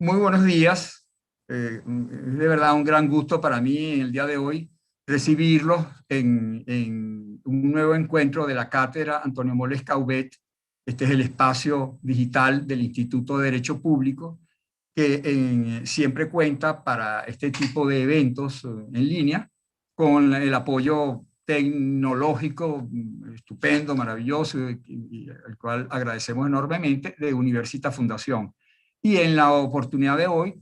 Muy buenos días. Es de verdad un gran gusto para mí en el día de hoy recibirlos en un nuevo encuentro de la Cátedra Antonio Moles Caubet. Este es el espacio digital del Instituto de Derecho Público que siempre cuenta para este tipo de eventos en línea con el apoyo tecnológico estupendo, maravilloso, y al cual agradecemos enormemente de Universitas Fundación. Y en la oportunidad de hoy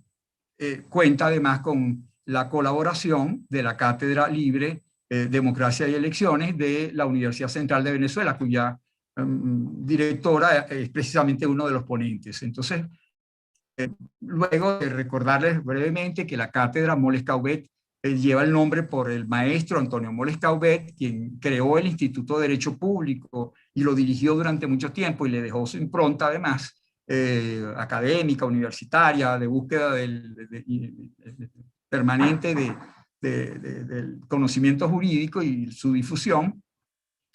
cuenta además con la colaboración de la Cátedra Libre, Democracia y Elecciones de la Universidad Central de Venezuela, cuya directora es precisamente uno de los ponentes. Entonces, luego de recordarles brevemente que la Cátedra Moles Caubet lleva el nombre por el maestro Antonio Moles Caubet, quien creó el Instituto de Derecho Público y lo dirigió durante mucho tiempo y le dejó su impronta además académica, universitaria, de búsqueda permanente del conocimiento jurídico y su difusión.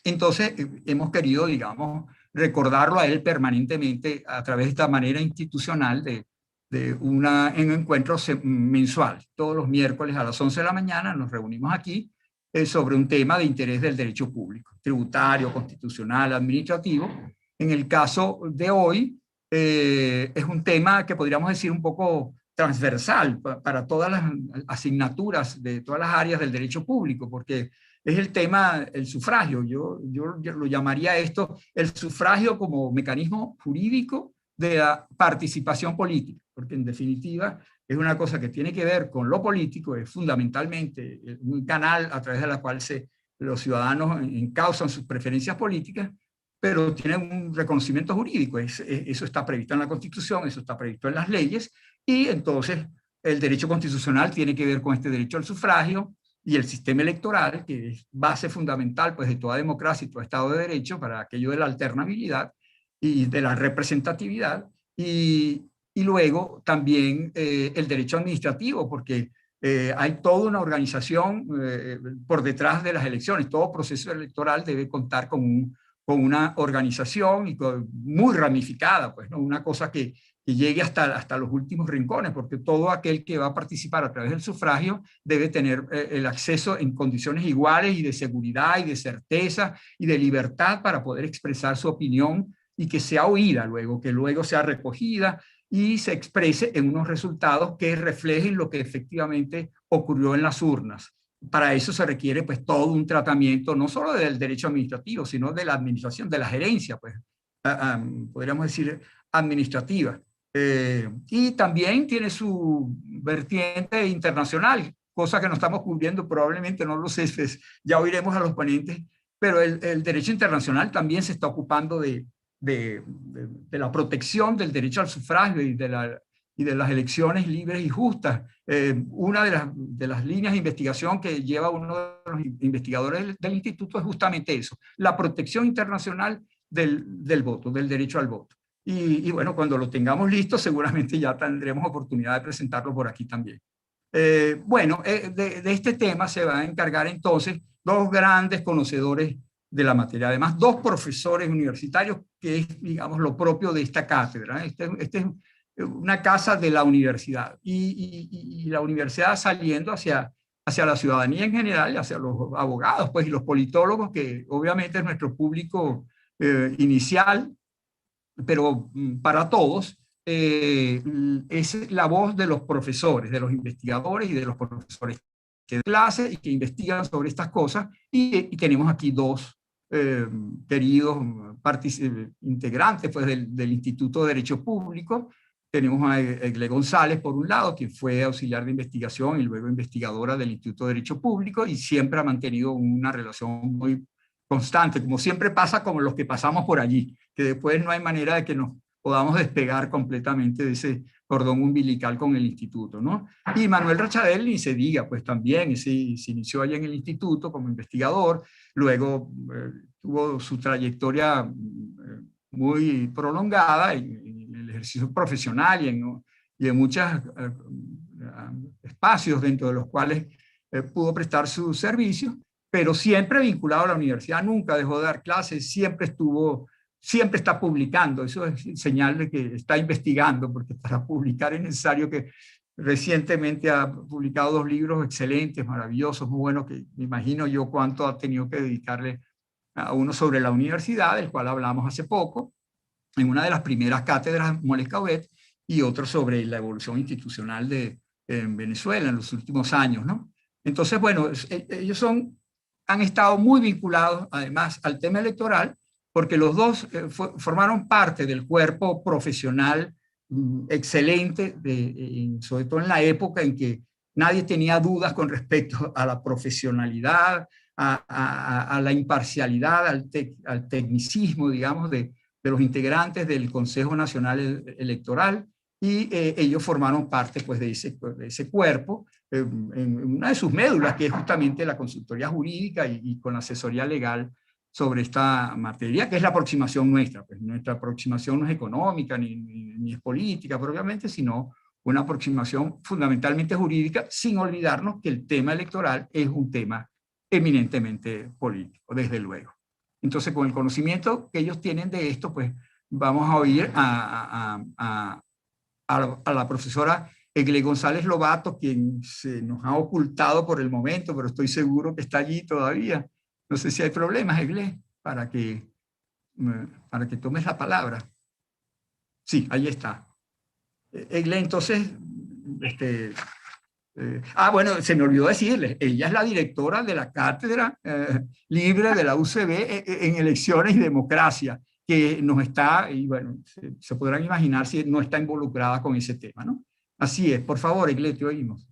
Entonces, hemos querido, digamos, recordarlo a él permanentemente a través de esta manera institucional de un encuentro mensual. Todos los miércoles a las 11 de la mañana nos reunimos aquí sobre un tema de interés del derecho público, tributario, constitucional, administrativo. En el caso de hoy, es un tema que podríamos decir un poco transversal para todas las asignaturas de todas las áreas del derecho público, porque es el tema, el sufragio. Yo lo llamaría esto el sufragio como mecanismo jurídico de la participación política, porque en definitiva es una cosa que tiene que ver con lo político, es fundamentalmente un canal a través de la cual los ciudadanos encausan sus preferencias políticas, pero tienen un reconocimiento jurídico. Eso está previsto en la Constitución, eso está previsto en las leyes, y entonces el derecho constitucional tiene que ver con este derecho al sufragio, y el sistema electoral, que es base fundamental pues, de toda democracia y todo Estado de Derecho para aquello de la alternabilidad y de la representatividad, y luego también el derecho administrativo, porque hay toda una organización por detrás de las elecciones. Todo proceso electoral debe contar con una organización y muy ramificada, pues, ¿no? Una cosa que llegue hasta los últimos rincones, porque todo aquel que va a participar a través del sufragio debe tener el acceso en condiciones iguales y de seguridad y de certeza y de libertad para poder expresar su opinión y que sea oída luego, que luego sea recogida y se exprese en unos resultados que reflejen lo que efectivamente ocurrió en las urnas. Para eso se requiere pues todo un tratamiento, no solo del derecho administrativo, sino de la administración, de la gerencia, pues, podríamos decir, administrativa. Y también tiene su vertiente internacional, cosa que no estamos cubriendo, probablemente no lo sé, pues, ya oiremos a los ponentes, pero el derecho internacional también se está ocupando de la protección del derecho al sufragio y de las elecciones libres y justas. Una de las líneas de investigación que lleva uno de los investigadores del instituto es justamente eso, la protección internacional del voto, del derecho al voto. Y bueno, cuando lo tengamos listo, seguramente ya tendremos oportunidad de presentarlo por aquí también. De este tema se van a encargar entonces dos grandes conocedores de la materia, además dos profesores universitarios, que es, digamos, lo propio de esta cátedra. Este es una casa de la universidad y la universidad saliendo hacia la ciudadanía en general, hacia los abogados pues, y los politólogos, que obviamente es nuestro público inicial, pero para todos, es la voz de los profesores, de los investigadores y de los profesores que dan clase y que investigan sobre estas cosas. Y tenemos aquí dos queridos integrantes pues, del Instituto de Derecho Público. Tenemos a Egle González, por un lado, quien fue auxiliar de investigación y luego investigadora del Instituto de Derecho Público y siempre ha mantenido una relación muy constante, como siempre pasa con los que pasamos por allí, que después no hay manera de que nos podamos despegar completamente de ese cordón umbilical con el instituto, ¿no? Y Manuel Rachadel, ni se diga, pues también se inició allá en el instituto como investigador, luego tuvo su trayectoria muy prolongada en el ejercicio profesional y en muchos espacios dentro de los cuales pudo prestar sus servicios, pero siempre vinculado a la universidad, nunca dejó de dar clases, siempre estuvo siempre está publicando, eso es señal de que está investigando, porque para publicar es necesario que recientemente ha publicado 2 libros excelentes, maravillosos, muy buenos, que me imagino yo cuánto ha tenido que dedicarle a uno sobre la universidad, del cual hablamos hace poco, en una de las primeras cátedras Moles Caudet, y otro sobre la evolución institucional en Venezuela en los últimos años, ¿no? Entonces, bueno, ellos han estado muy vinculados además al tema electoral, porque los dos formaron parte del cuerpo profesional excelente, sobre todo en la época en que nadie tenía dudas con respecto a la profesionalidad, a la imparcialidad, al tecnicismo, digamos, de los integrantes del Consejo Nacional Electoral, y ellos formaron parte pues, de ese cuerpo, en una de sus médulas, que es justamente la consultoría jurídica y con la asesoría legal sobre esta materia, que es la aproximación nuestra. Pues nuestra aproximación no es económica ni es política propiamente, sino una aproximación fundamentalmente jurídica, sin olvidarnos que el tema electoral es un tema eminentemente político, desde luego. Entonces, con el conocimiento que ellos tienen de esto, pues vamos a oír a la profesora Egle González Lobato, quien se nos ha ocultado por el momento, pero estoy seguro que está allí todavía. No sé si hay problemas, Egle, para que tomes la palabra. Sí, ahí está. Egle, entonces, bueno, se me olvidó decirles, ella es la directora de la Cátedra Libre de la UCB en Elecciones y Democracia, que nos está, y bueno, se podrán imaginar si no está involucrada con ese tema, ¿no? Así es, por favor, Egle, te oímos.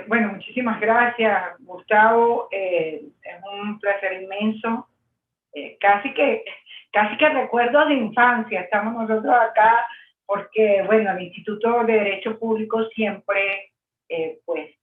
Bueno, muchísimas gracias, Gustavo. Es un placer inmenso. Casi que recuerdos de infancia. Estamos nosotros acá porque, bueno, el Instituto de Derecho Público siempre, pues,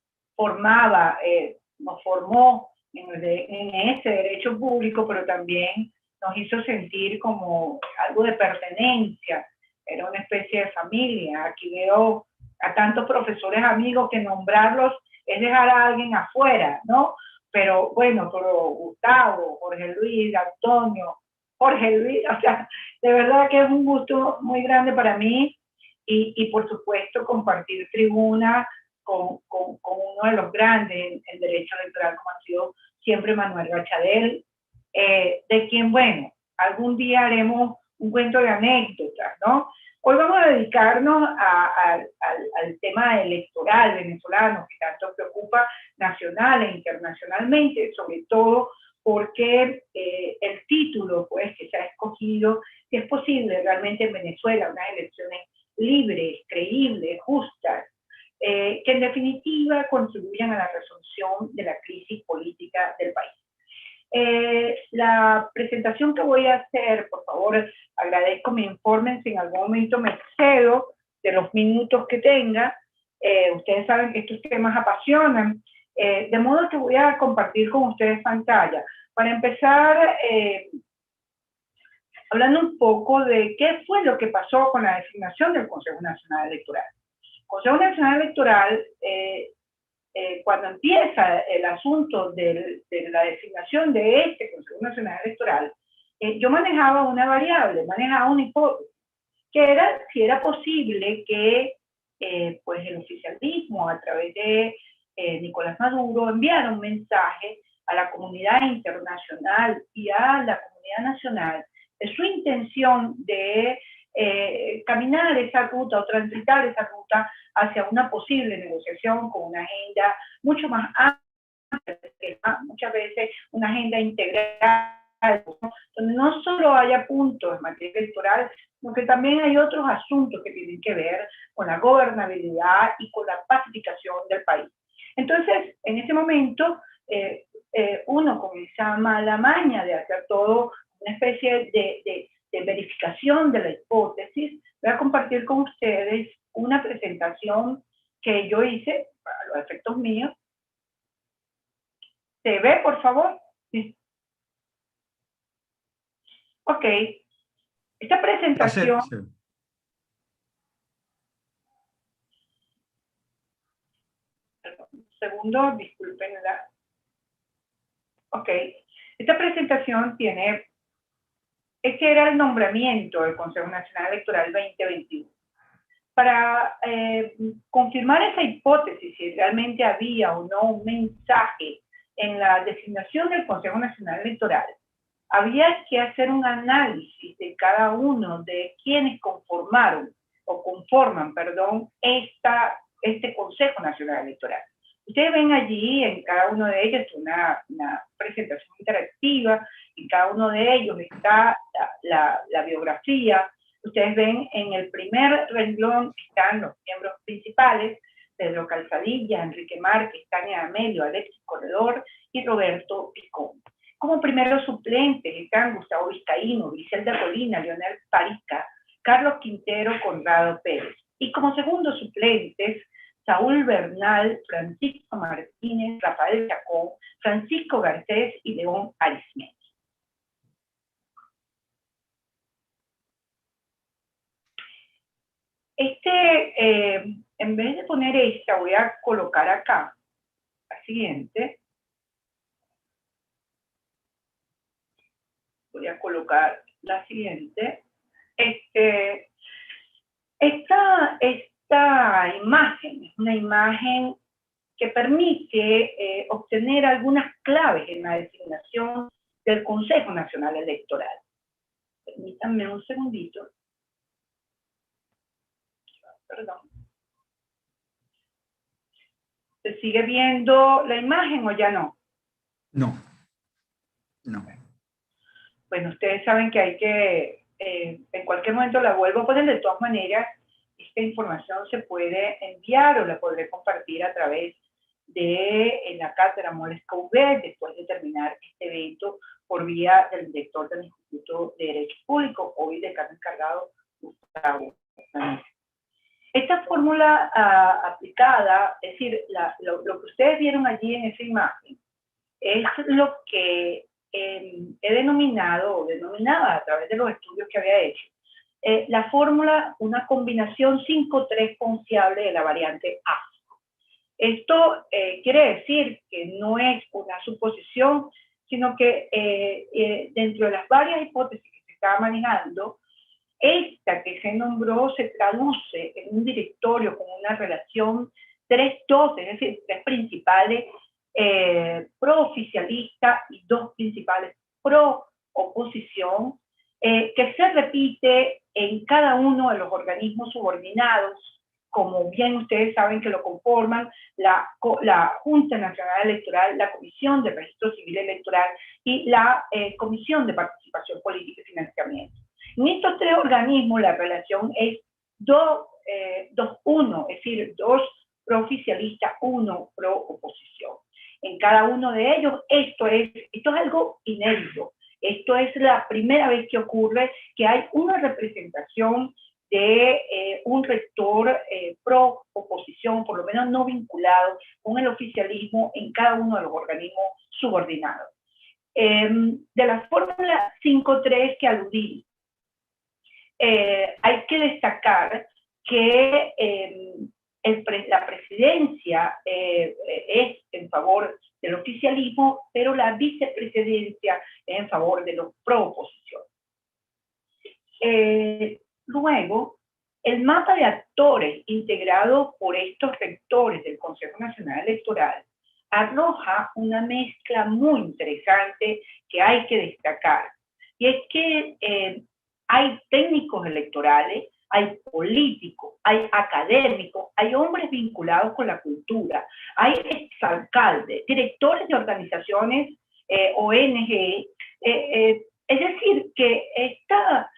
nos formó en ese derecho público, pero también nos hizo sentir como algo de pertenencia. Era una especie de familia. Aquí veo a tantos profesores amigos que nombrarlos es dejar a alguien afuera, ¿no? Pero bueno, pero Gustavo, Jorge Luis, Antonio, Jorge Luis, o sea, de verdad que es un gusto muy grande para mí y por supuesto compartir tribuna con uno de los grandes en derecho electoral como ha sido siempre Manuel Rachadel, de quien, bueno, algún día haremos un cuento de anécdotas, ¿no? Hoy vamos a dedicarnos al tema electoral venezolano, que tanto preocupa nacional e internacionalmente, sobre todo porque el título pues, que se ha escogido, si es posible realmente en Venezuela unas elecciones libres, creíbles, justas, que en definitiva contribuyan a la resolución de la crisis política del país. La presentación que voy a hacer, por favor, agradezco me informen si en algún momento me excedo de los minutos que tenga. Ustedes saben que estos temas apasionan, de modo que voy a compartir con ustedes pantalla. Para empezar, hablando un poco de qué fue lo que pasó con la designación del Consejo Nacional Electoral. El Consejo Nacional Electoral, cuando empieza el asunto de la designación de este Consejo Nacional Electoral, yo manejaba una variable, manejaba una hipótesis, que era si era posible que pues el oficialismo a través de Nicolás Maduro enviara un mensaje a la comunidad internacional y a la comunidad nacional de su intención de caminar esa ruta o transitar esa ruta hacia una posible negociación con una agenda mucho más amplia, muchas veces una agenda integral, ¿no? Donde no solo haya puntos en materia electoral, sino que también hay otros asuntos que tienen que ver con la gobernabilidad y con la pacificación del país. Entonces, en ese momento, uno con esa mala maña de hacer todo una especie de verificación de la hipótesis, voy a compartir con ustedes una presentación que yo hice para los efectos míos. ¿Se ve, por favor? Sí. Ok. Esta presentación... Un segundo, disculpenla. Ok. Esta presentación tiene Ese era el nombramiento del Consejo Nacional Electoral 2021. Para confirmar esa hipótesis, si realmente había o no un mensaje en la designación del Consejo Nacional Electoral, había que hacer un análisis de cada uno de quienes conforman, este Consejo Nacional Electoral. Ustedes ven allí en cada uno de ellos una presentación interactiva, en cada uno de ellos está la biografía. Ustedes ven en el primer renglón están los miembros principales: Pedro Calzadilla, Enrique Márquez, Tania Amelio, Alexis Corredor y Roberto Picón. Como primeros suplentes están Gustavo Vizcaíno, Griselda Colina, Leonel Parica, Carlos Quintero, Conrado Pérez. Y como segundos suplentes, Saúl Bernal, Francisco Martínez, Rafael Chacón, Francisco Garcés y León Arismendi. En vez de poner esta, voy a colocar acá la siguiente. Voy a colocar la siguiente. Esta imagen es una imagen que permite obtener algunas claves en la designación del Consejo Nacional Electoral. Permítanme un segundito. Perdón. ¿Se sigue viendo la imagen o ya no? No. No. Bueno, ustedes saben que hay que, en cualquier momento la vuelvo a poner. De todas maneras, esta información se puede enviar o la podré compartir a través de la cátedra Moles Couvet después de terminar este evento por vía del director del Instituto de Derecho Público, hoy decano encargado, Gustavo Ramírez. Esta fórmula aplicada, es decir, lo que ustedes vieron allí en esa imagen, es lo que he denominado o denominaba a través de los estudios que había hecho, la fórmula, una combinación 5-3 confiable de la variante A. Esto quiere decir que no es una suposición, sino que dentro de las varias hipótesis que se estaba manejando, esta que se nombró se traduce en un directorio con una relación 3-2, es decir, 3 principales pro-oficialista y 2 principales pro-oposición, que se repite en cada uno de los organismos subordinados, como bien ustedes saben que lo conforman la Junta Nacional Electoral, la Comisión de Registro Civil Electoral y la Comisión de Participación Política y Financiamiento. En estos 3 organismos la relación es 2-1, es decir, 2 pro-oficialista, 1 pro-oposición. En cada uno de ellos, esto es algo inédito. Esto es la primera vez que ocurre que hay una representación de un rector pro-oposición, por lo menos no vinculado con el oficialismo en cada uno de los organismos subordinados. De la fórmula 5-3 que aludí, hay que destacar que la presidencia es en favor del oficialismo, pero la vicepresidencia es en favor de los pro-oposición. Luego, el mapa de actores integrado por estos rectores del Consejo Nacional Electoral arroja una mezcla muy interesante que hay que destacar. Y es que hay técnicos electorales, hay políticos, hay académicos, hay hombres vinculados con la cultura, hay exalcaldes, directores de organizaciones, ONG. Es decir, que esta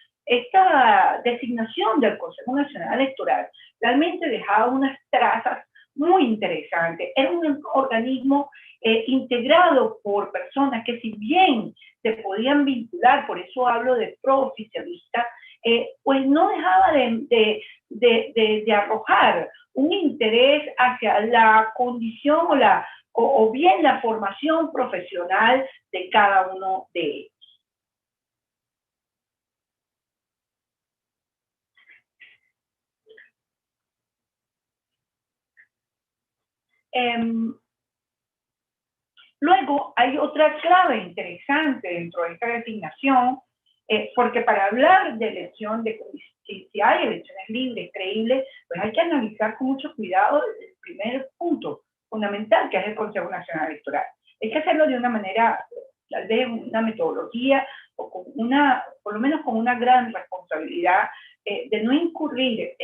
designación del Consejo Nacional Electoral realmente dejaba unas trazas muy interesantes. Era un organismo integrado por personas que, si bien se podían vincular, por eso hablo de pro-oficialista, pues no dejaba de arrojar un interés hacia la condición o bien la formación profesional de cada uno de ellos. Luego hay otra clave interesante dentro de esta designación, porque para hablar de elección, si hay elecciones libres, creíbles, pues hay que analizar con mucho cuidado el primer punto fundamental, que es el Consejo Nacional Electoral. Hay que hacerlo de una manera, tal vez una metodología, o con por lo menos con una gran responsabilidad, de no incurrir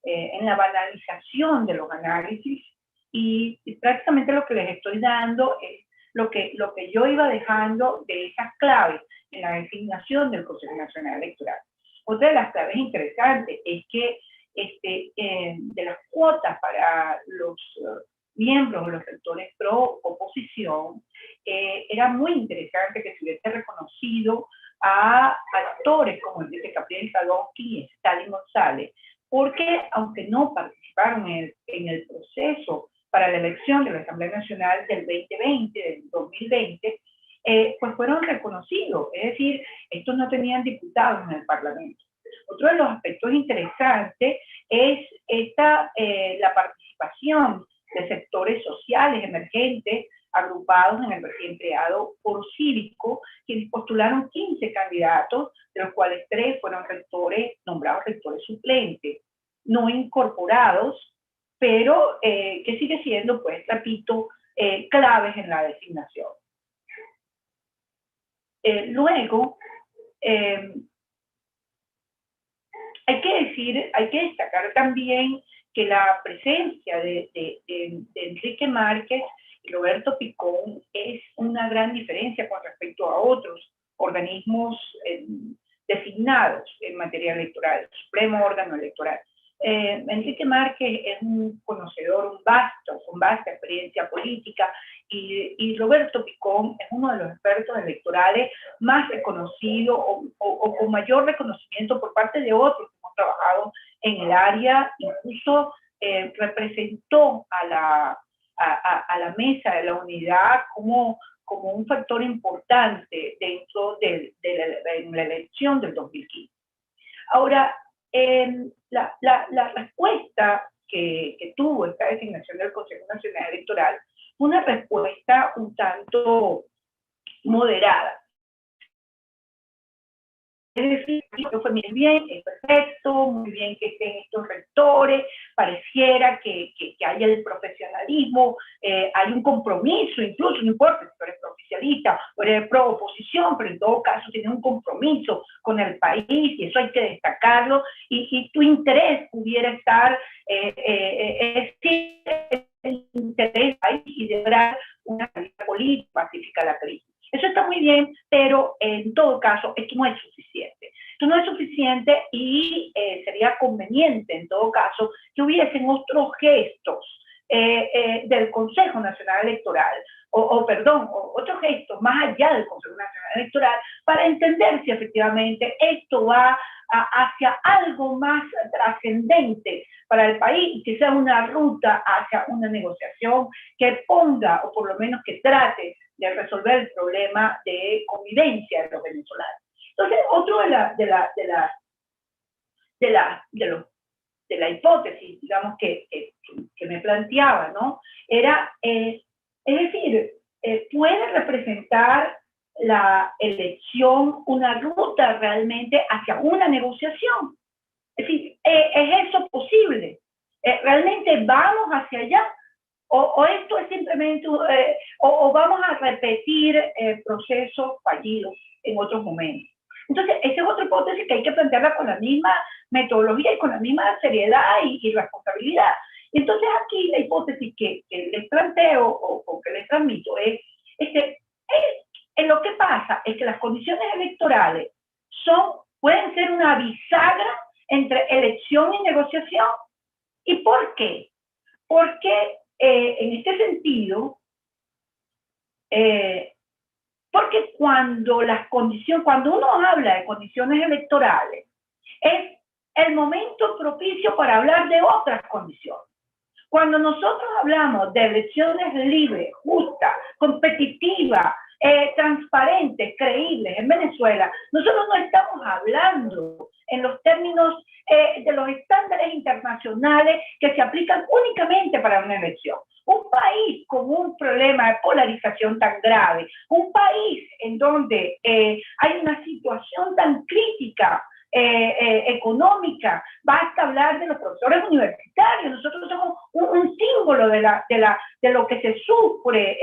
en la banalización de los análisis, y prácticamente lo que les estoy dando es lo que yo iba dejando de esas claves en la designación del Consejo Nacional Electoral. Otra de las claves interesantes es que de las cuotas para los miembros o los sectores pro oposición, era muy interesante que se hubiese reconocido a actores como Enrique Capriles Salonsky y Stalin González, porque aunque no participaron en el proceso para la elección de la Asamblea Nacional del 2020, del 2020, pues fueron reconocidos, es decir, estos no tenían diputados en el Parlamento. Otro de los aspectos interesantes es la participación de sectores sociales emergentes agrupados en el recién creado Foro Cívico, quienes postularon 15 candidatos, de los cuales 3 fueron nombrados rectores suplentes, no incorporados, pero que sigue siendo, pues, repito, claves en la designación. Luego, hay que destacar también que la presencia de Enrique Márquez y Roberto Picón es una gran diferencia con respecto a otros organismos designados en materia electoral, Supremo Órgano Electoral. Enrique Márquez es un conocedor, con vasta experiencia política, y Roberto Picón es uno de los expertos electorales más reconocidos o con mayor reconocimiento por parte de otros que hemos trabajado en el área. Incluso representó a la mesa de la unidad como un factor importante dentro de la elección del 2015. Ahora, la respuesta que tuvo esta designación del Consejo Nacional Electoral fue una respuesta un tanto moderada. Es decir, que fue muy bien, es perfecto, muy bien que estén estos rectores, pareciera que haya el profesionalismo, hay un compromiso, incluso, no importa si tú eres oficialista o eres pro oposición, pero en todo caso tienes un compromiso con el país y eso hay que destacarlo, y tu interés pudiera estar, el interés del país y de lograr una salida política pacífica a la crisis. Eso está muy bien, pero en todo caso esto no es suficiente. Esto no es suficiente y sería conveniente en todo caso que hubiesen otros gestos del Consejo Nacional Electoral, otros gestos más allá del Consejo Nacional Electoral, para entender si efectivamente esto va hacia algo más trascendente para el país, que sea una ruta hacia una negociación que ponga, o por lo menos que trate de resolver el problema de convivencia de los venezolanos. Entonces, otro de la hipótesis, digamos, que me planteaba, ¿no? Era, es decir, puede representar la elección una ruta realmente hacia una negociación. Es decir, ¿es eso posible? ¿Realmente vamos hacia allá? ¿O esto es simplemente, o vamos a repetir procesos fallidos en otros momentos? Entonces, esa es otra hipótesis que hay que plantearla con la misma metodología y con la misma seriedad y responsabilidad. Entonces, aquí la hipótesis que les planteo o que les transmito es lo que pasa es que las condiciones electorales pueden ser una bisagra entre elección y negociación. ¿Y por qué? Porque en este sentido, porque cuando uno habla de condiciones electorales, es el momento propicio para hablar de otras condiciones. Cuando nosotros hablamos de elecciones libres, justas, competitivas, transparentes, creíbles en Venezuela, nosotros no estamos hablando en los términos de los estándares internacionales internacionales que se aplican únicamente para una elección. Un país con un problema de polarización tan grave, un país en donde hay una situación tan crítica económica, basta hablar de los profesores universitarios. Nosotros somos un símbolo de lo que se sufre,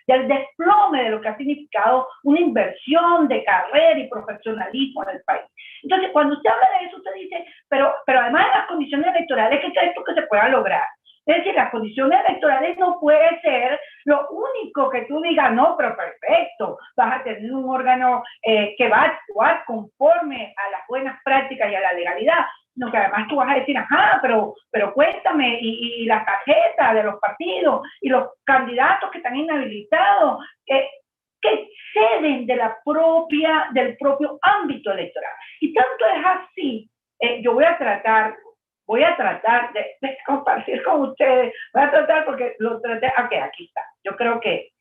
del desplome de lo que ha significado una inversión de carrera y profesionalismo en el país. Entonces, cuando usted habla de eso, usted dice, pero además de las condiciones electorales, ¿qué crees tú que se pueda lograr? Es decir, las condiciones electorales no puede ser lo único que tú digas, no, pero perfecto, vas a tener un órgano que va a actuar conforme a las buenas prácticas y a la legalidad. No, que además tú vas a decir, ajá, pero cuéntame, y las tarjetas de los partidos, y los candidatos que están inhabilitados, que ceden del propio ámbito electoral. Y tanto es así, yo voy a tratar de compartir con ustedes, voy a tratar porque lo traté, aquí está, yo creo que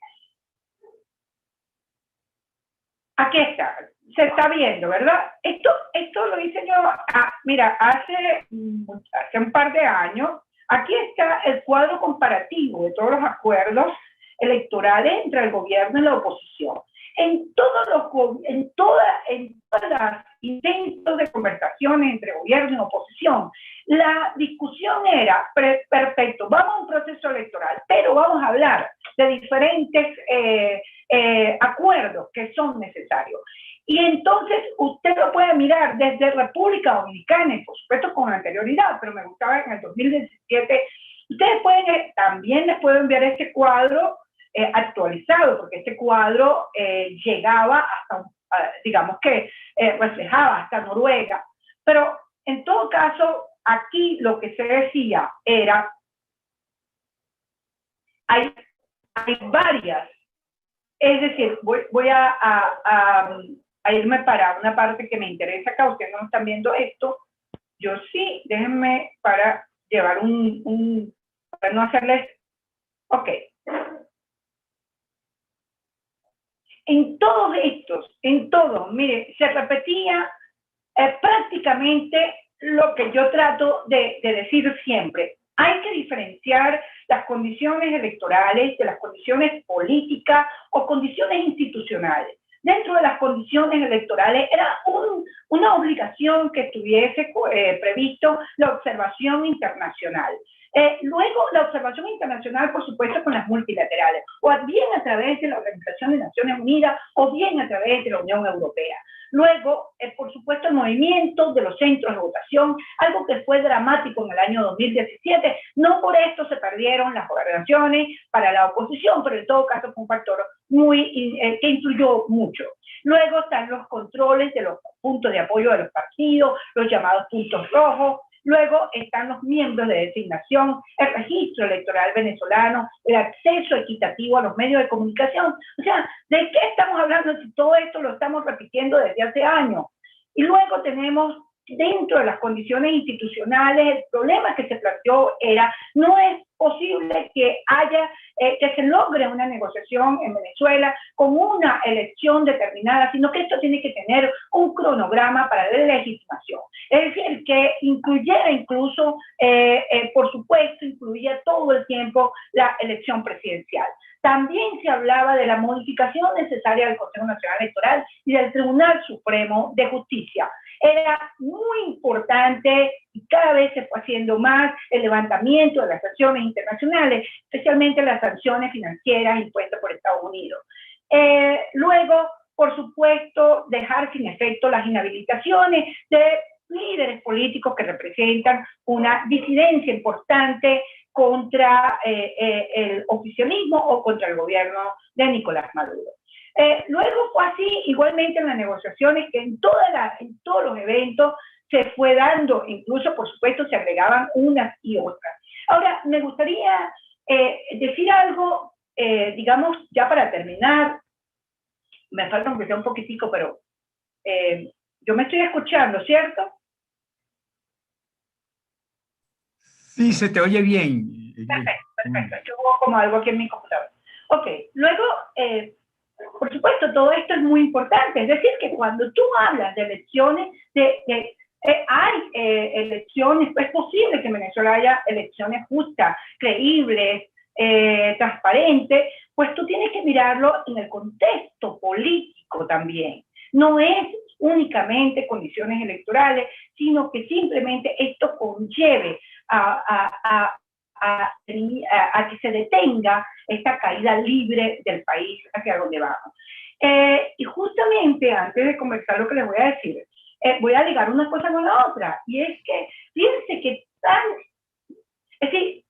aquí está, se está viendo, ¿verdad? Esto lo hice yo, mira, hace un par de años. Aquí está el cuadro comparativo de todos los acuerdos electorales entre el gobierno y la oposición. En todos los intentos de conversaciones entre gobierno y oposición, la discusión era, perfecto, vamos a un proceso electoral, pero vamos a hablar de diferentes acuerdos que son necesarios. Y entonces usted lo puede mirar desde República Dominicana, y por supuesto con anterioridad, pero me gustaba en el 2017. Ustedes también les puedo enviar este cuadro actualizado, porque este cuadro llegaba hasta, digamos que reflejaba hasta Noruega. Pero en todo caso, aquí lo que se decía era, hay varias, es decir, voy a irme para una parte que me interesa acá. Ustedes no están viendo esto, yo sí, déjenme para llevar para no hacerles, ok. En todos estos, mire, se repetía prácticamente lo que yo trato de decir siempre. Hay que diferenciar las condiciones electorales de las condiciones políticas o condiciones institucionales. Dentro de las condiciones electorales era una obligación que estuviese previsto la observación internacional. Luego, la observación internacional, por supuesto, con las multilaterales, o bien a través de la Organización de Naciones Unidas, o bien a través de la Unión Europea. Luego, por supuesto, el movimiento de los centros de votación, algo que fue dramático en el año 2017. No por esto se perdieron las gobernaciones para la oposición, pero en todo caso fue un factor que influyó mucho. Luego están los controles de los puntos de apoyo de los partidos, los llamados puntos rojos. Luego están los miembros de designación, el registro electoral venezolano, el acceso equitativo a los medios de comunicación. O sea, ¿de qué estamos hablando si todo esto lo estamos repitiendo desde hace años? Y luego tenemos, dentro de las condiciones institucionales, el problema que se planteó era, no es posible que se logre una negociación en Venezuela con una elección determinada, sino que esto tiene que tener un cronograma para la legitimación. Es decir, que incluyera incluso, por supuesto, incluía todo el tiempo la elección presidencial. También se hablaba de la modificación necesaria del Consejo Nacional Electoral y del Tribunal Supremo de Justicia. Era muy importante y cada vez se fue haciendo más el levantamiento de las sanciones internacionales, especialmente las sanciones financieras impuestas por Estados Unidos. Luego, por supuesto, dejar sin efecto las inhabilitaciones de líderes políticos que representan una disidencia importante contra el oficialismo o contra el gobierno de Nicolás Maduro. Luego fue así, igualmente en las negociaciones, que en todos los eventos se fue dando, incluso por supuesto se agregaban unas y otras. Ahora, me gustaría decir algo, digamos, ya para terminar. Me falta aunque sea un poquitico, pero yo me estoy escuchando, ¿cierto? Sí, se te oye bien. Perfecto. Yo hubo como algo aquí en mi computadora. Ok, luego, por supuesto, todo esto es muy importante. Es decir, que cuando tú hablas de elecciones, de hay elecciones, es posible que en Venezuela haya elecciones justas, creíbles, transparentes, pues tú tienes que mirarlo en el contexto político también. No es únicamente condiciones electorales, sino que simplemente esto conlleve a que se detenga esta caída libre del país hacia donde vamos. Y justamente antes de conversar lo que les voy a decir, voy a ligar una cosa con la otra, y es que fíjense que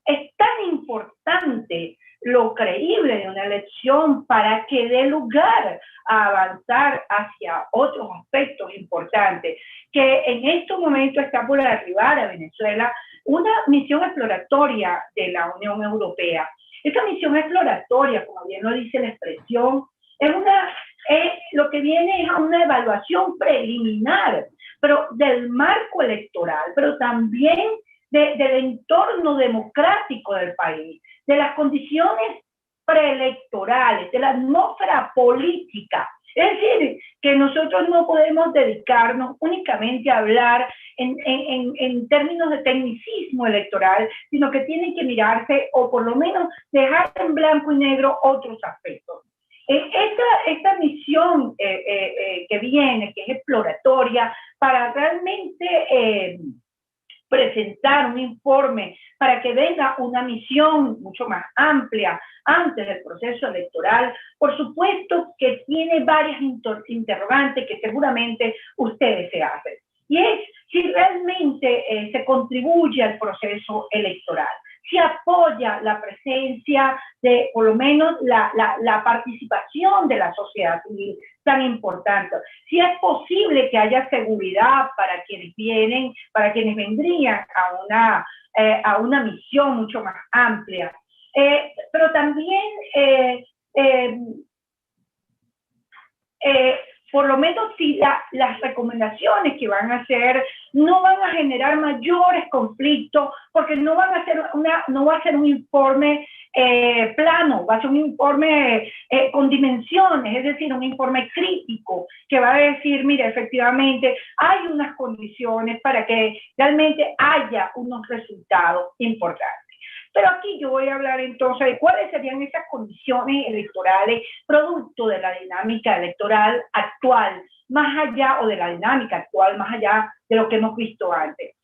es tan importante lo creíble de una elección para que dé lugar a avanzar hacia otros aspectos importantes, que en estos momentos está por arribar a Venezuela una misión exploratoria de la Unión Europea. Esta misión exploratoria, como bien lo dice la expresión, lo que viene es a una evaluación preliminar, pero del marco electoral, pero también del entorno democrático del país, de las condiciones preelectorales, de la atmósfera política. Es decir, que nosotros no podemos dedicarnos únicamente a hablar en términos de tecnicismo electoral, sino que tienen que mirarse, o por lo menos dejar en blanco y negro otros aspectos. Esta misión que viene, que es exploratoria, para realmente presentar un informe, para que venga una misión mucho más amplia antes del proceso electoral, por supuesto que tiene varias interrogantes que seguramente ustedes se hacen. Y es si realmente se contribuye al proceso electoral, si apoya la presencia de, por lo menos, la participación de la sociedad civil tan importante, si es posible que haya seguridad para quienes vienen, para quienes vendrían a una misión mucho más amplia, pero también por lo menos si las recomendaciones que van a hacer no van a generar mayores conflictos, porque no va a ser un informe plano, va a ser un informe con dimensiones, es decir, un informe crítico que va a decir, mire, efectivamente hay unas condiciones para que realmente haya unos resultados importantes. Pero aquí yo voy a hablar entonces de cuáles serían esas condiciones electorales producto de la dinámica electoral actual, más allá, o de la dinámica actual, más allá de lo que hemos visto antes.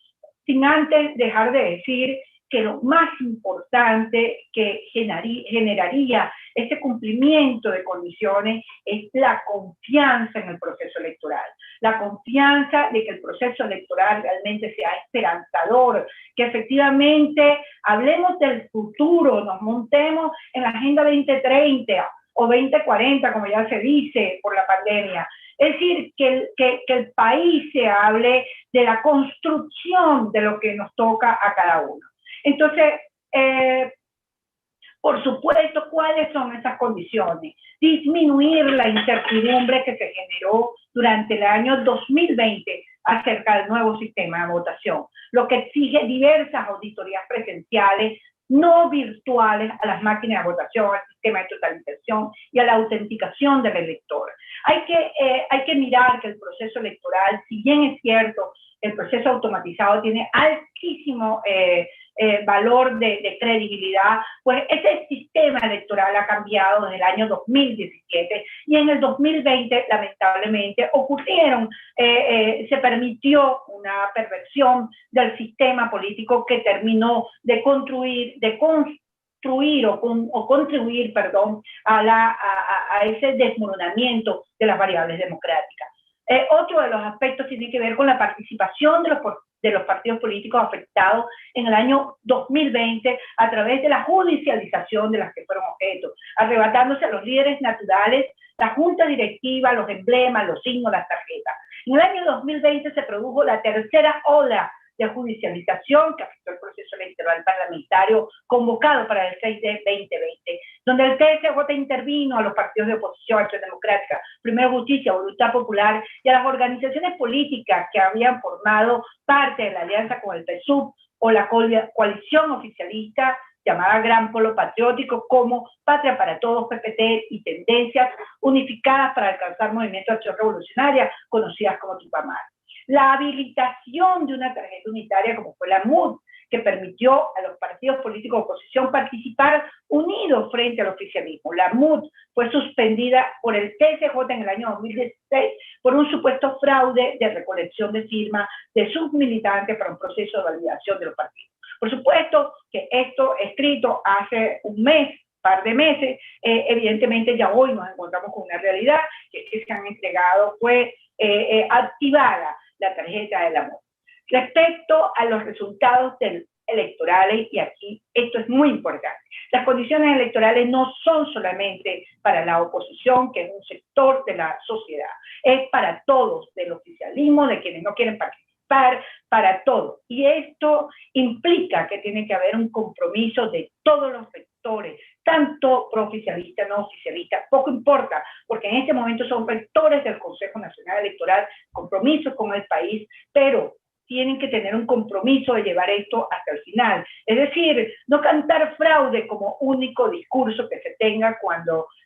Sin antes dejar de decir que lo más importante que generaría este cumplimiento de condiciones es la confianza en el proceso electoral, la confianza de que el proceso electoral realmente sea esperanzador, que efectivamente hablemos del futuro, nos montemos en la Agenda 2030 o 2040, como ya se dice por la pandemia. Es decir, que el país se hable de la construcción de lo que nos toca a cada uno. Entonces, por supuesto, ¿cuáles son esas condiciones? Disminuir la incertidumbre que se generó durante el año 2020 acerca del nuevo sistema de votación, lo que exige diversas auditorías presenciales, no virtuales, a las máquinas de votación, al sistema de totalización y a la autenticación del elector. Hay que mirar que el proceso electoral, si bien es cierto, el proceso automatizado tiene altísimo valor de credibilidad, pues ese sistema electoral ha cambiado desde el año 2017 y en el 2020 lamentablemente se permitió una perversión del sistema político que terminó de contribuir a ese desmoronamiento de las variables democráticas. Otro de los aspectos tiene que ver con la participación de los partidos políticos afectados en el año 2020 a través de la judicialización de las que fueron objeto, arrebatándose a los líderes naturales, la junta directiva, los emblemas, los signos, las tarjetas. En el año 2020 se produjo la tercera ola de judicialización que afectó el proceso electoral parlamentario convocado para el 6 de 2020, donde el TSJ intervino a los partidos de oposición, Acción Democrática, Primero Justicia, Voluntad Popular y a las organizaciones políticas que habían formado parte de la alianza con el PSUV o la coalición oficialista llamada Gran Polo Patriótico, como Patria para Todos, PPT y Tendencias Unificadas para alcanzar Movimiento de Acción Revolucionaria, conocidas como Tupamar. la habilitación de una tarjeta unitaria como fue la MUD, que permitió a los partidos políticos de oposición participar unidos frente al oficialismo. La MUD fue suspendida por el TSJ en el año 2016 por un supuesto fraude de recolección de firmas de sus militantes para un proceso de validación de los partidos. Por supuesto que esto escrito hace un mes, par de meses, evidentemente ya hoy nos encontramos con una realidad que se han entregado, fue activada la tarjeta de la MUD. Respecto a los resultados electorales, y aquí esto es muy importante, las condiciones electorales no son solamente para la oposición, que es un sector de la sociedad, es para todos, del oficialismo, de quienes no quieren participar, para todos. Y esto implica que tiene que haber un compromiso de todos los sectores, tanto pro-oficialista, no oficialista, poco importa, porque en este momento son sectores del Consejo Nacional Electoral, compromisos con el país, pero tienen que tener un compromiso de llevar esto hasta el final. Es decir, no cantar fraude como único discurso que se tenga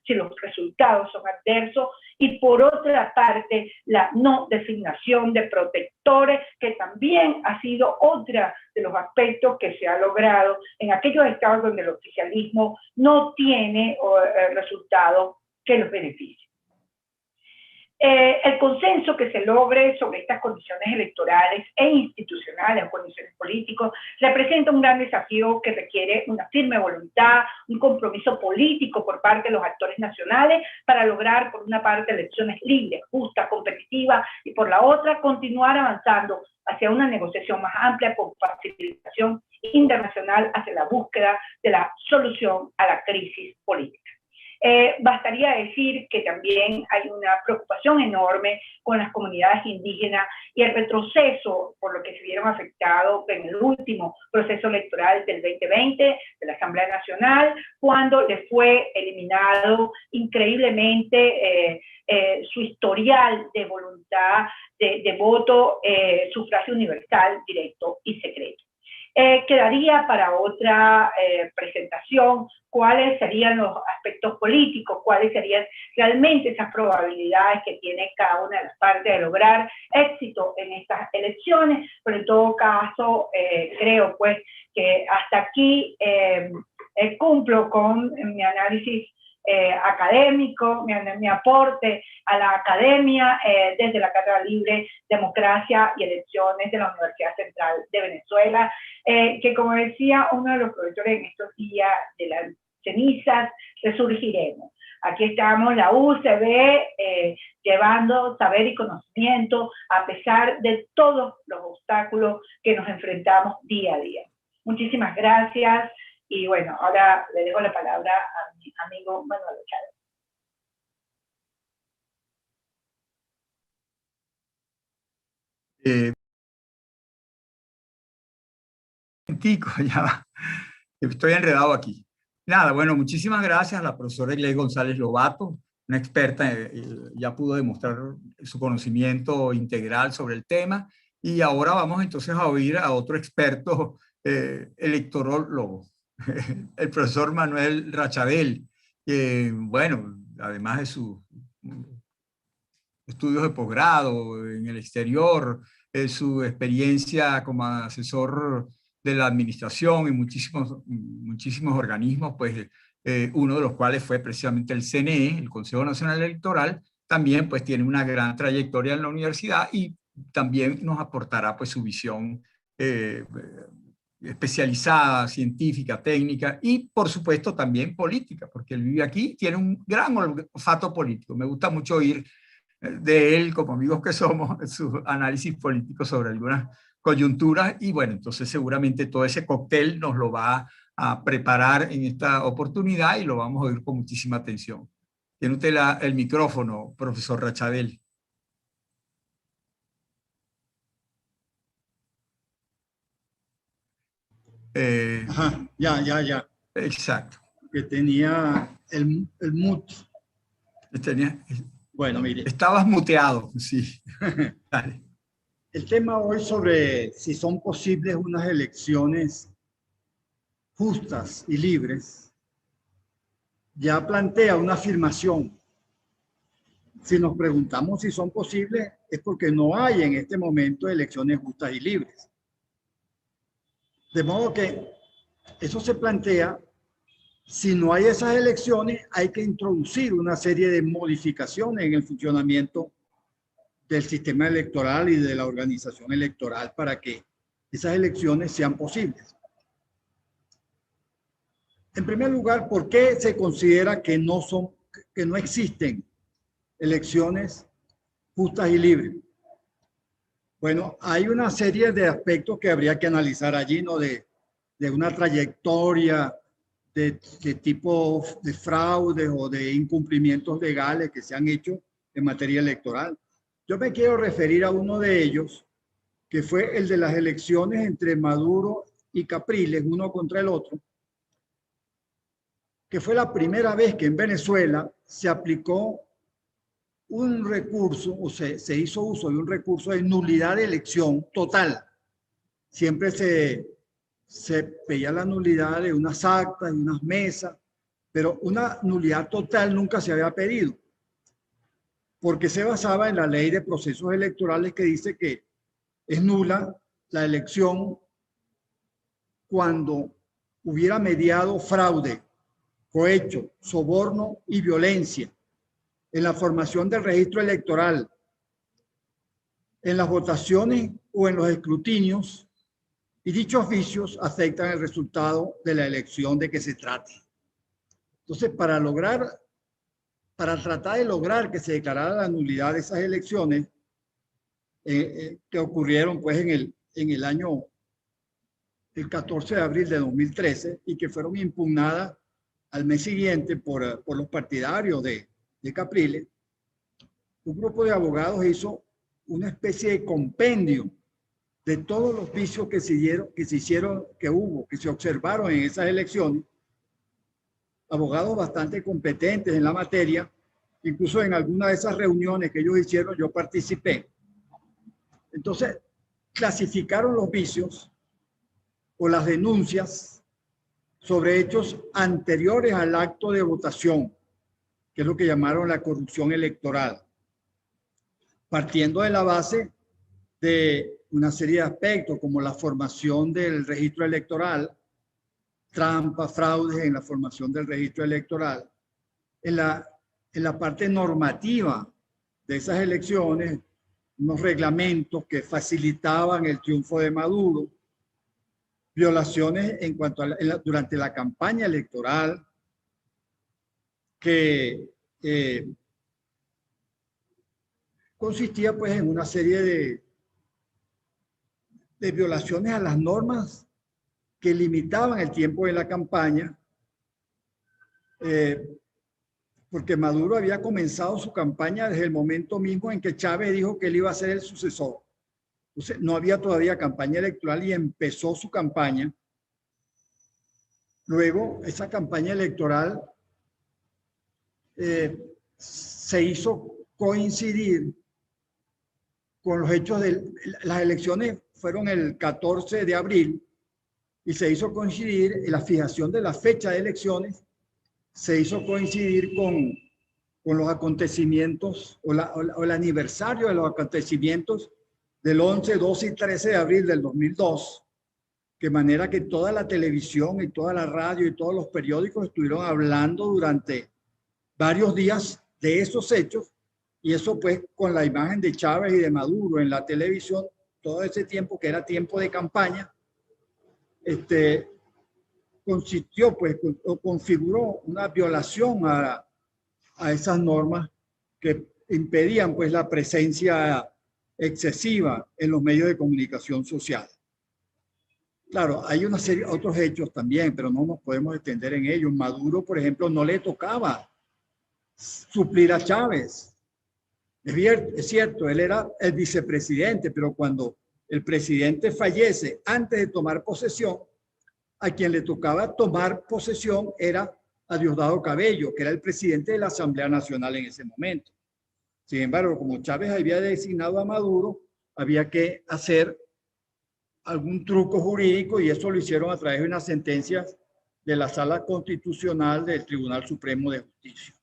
si los resultados son adversos, y por otra parte, la no designación de protectores, que también ha sido otra de los aspectos que se ha logrado en aquellos estados donde el oficialismo no tiene resultados que los beneficien. El consenso que se logre sobre estas condiciones electorales e institucionales o condiciones políticas representa un gran desafío que requiere una firme voluntad, un compromiso político por parte de los actores nacionales para lograr, por una parte, elecciones libres, justas, competitivas, y por la otra, continuar avanzando hacia una negociación más amplia con facilitación internacional hacia la búsqueda de la solución a la crisis política. Bastaría decir que también hay una preocupación enorme con las comunidades indígenas y el retroceso por lo que se vieron afectados en el último proceso electoral del 2020 de la Asamblea Nacional, cuando le fue eliminado increíblemente su historial de voluntad de voto, sufragio universal, directo y secreto. Quedaría para otra presentación cuáles serían los aspectos políticos, cuáles serían realmente esas probabilidades que tiene cada una de las partes de lograr éxito en estas elecciones, pero en todo caso creo pues que hasta aquí cumplo con mi análisis académico, mi aporte a la academia desde la Cátedra Libre, Democracia y Elecciones de la Universidad Central de Venezuela, que como decía uno de los profesores en estos días, de las cenizas resurgiremos. Aquí estamos, la UCB, llevando saber y conocimiento a pesar de todos los obstáculos que nos enfrentamos día a día. Muchísimas gracias. Y bueno, ahora le dejo la palabra a mi amigo Manuel Tico, ya va. Estoy enredado aquí. Nada, bueno, muchísimas gracias a la profesora Iglesias González Lobato, una experta, ya pudo demostrar su conocimiento integral sobre el tema, y ahora vamos entonces a oír a otro experto electorólogo, el profesor Manuel Rachabel, que, bueno, además de sus estudios de posgrado en el exterior, su experiencia como asesor de la administración en muchísimos organismos, pues uno de los cuales fue precisamente el CNE, el Consejo Nacional Electoral, también pues tiene una gran trayectoria en la universidad y también nos aportará pues su visión especializada, científica, técnica y por supuesto también política, porque él vive aquí, tiene un gran olfato político. Me gusta mucho oír de él, como amigos que somos, su análisis político sobre algunas coyunturas, y bueno, entonces seguramente todo ese cóctel nos lo va a preparar en esta oportunidad y lo vamos a oír con muchísima atención. Tiene usted el micrófono, profesor Rachabel. Ajá, ya. Exacto. Que tenía el mute. Bueno, mire. Estabas muteado, sí. Dale. El tema hoy sobre si son posibles unas elecciones justas y libres ya plantea una afirmación Si nos preguntamos si son posibles, es porque no hay en este momento elecciones justas y libres. De modo que eso se plantea, si no hay esas elecciones, hay que introducir una serie de modificaciones en el funcionamiento del sistema electoral y de la organización electoral para que esas elecciones sean posibles. En primer lugar, ¿por qué se considera que no existen elecciones justas y libres? Bueno, hay una serie de aspectos que habría que analizar allí, ¿no? De una trayectoria, de tipo de fraudes o de incumplimientos legales que se han hecho en materia electoral. Yo me quiero referir a uno de ellos, que fue el de las elecciones entre Maduro y Capriles, uno contra el otro, que fue la primera vez que en Venezuela se aplicó un recurso, o se hizo uso de un recurso de nulidad de elección total. Siempre se veía la nulidad de unas actas, de unas mesas, pero una nulidad total nunca se había pedido, porque se basaba en la ley de procesos electorales que dice que es nula la elección cuando hubiera mediado fraude, cohecho, soborno y violencia en la formación del registro electoral, en las votaciones o en los escrutinios, y dichos vicios afectan el resultado de la elección de que se trate. Entonces, para tratar de lograr que se declarara la nulidad de esas elecciones que ocurrieron pues el 14 de abril de 2013 y que fueron impugnadas al mes siguiente por los partidarios de Capriles, un grupo de abogados hizo una especie de compendio de todos los vicios que se observaron en esas elecciones. Abogados bastante competentes en la materia, incluso en alguna de esas reuniones que ellos hicieron, yo participé. Entonces, clasificaron los vicios o las denuncias sobre hechos anteriores al acto de votación, que es lo que llamaron la corrupción electoral, partiendo de la base de una serie de aspectos como la formación del registro electoral, trampas, fraudes en la formación del registro electoral, en la parte normativa de esas elecciones, unos reglamentos que facilitaban el triunfo de Maduro, violaciones en cuanto a durante la campaña electoral que consistía pues en una serie de violaciones a las normas que limitaban el tiempo de la campaña, porque Maduro había comenzado su campaña desde el momento mismo en que Chávez dijo que él iba a ser el sucesor. Entonces, no había todavía campaña electoral y empezó su campaña. Luego, esa campaña electoral se hizo coincidir con los hechos de las elecciones. Fueron el 14 de abril y se hizo coincidir en la fijación de la fecha de elecciones, se hizo coincidir con los acontecimientos o el aniversario de los acontecimientos del 11, 12 y 13 de abril del 2002, de manera que toda la televisión y toda la radio y todos los periódicos estuvieron hablando durante varios días de esos hechos, y eso pues con la imagen de Chávez y de Maduro en la televisión, todo ese tiempo que era tiempo de campaña, consistió pues o configuró una violación a esas normas que impedían pues la presencia excesiva en los medios de comunicación social. Claro, hay una serie de otros hechos también, pero no nos podemos extender en ellos. Maduro, por ejemplo, no le tocaba suplir a Chávez. Es cierto, él era el vicepresidente, pero cuando el presidente fallece antes de tomar posesión, a quien le tocaba tomar posesión era a Diosdado Cabello, que era el presidente de la Asamblea Nacional en ese momento. Sin embargo, como Chávez había designado a Maduro, había que hacer algún truco jurídico y eso lo hicieron a través de unas sentencias de la Sala Constitucional del Tribunal Supremo de Justicia.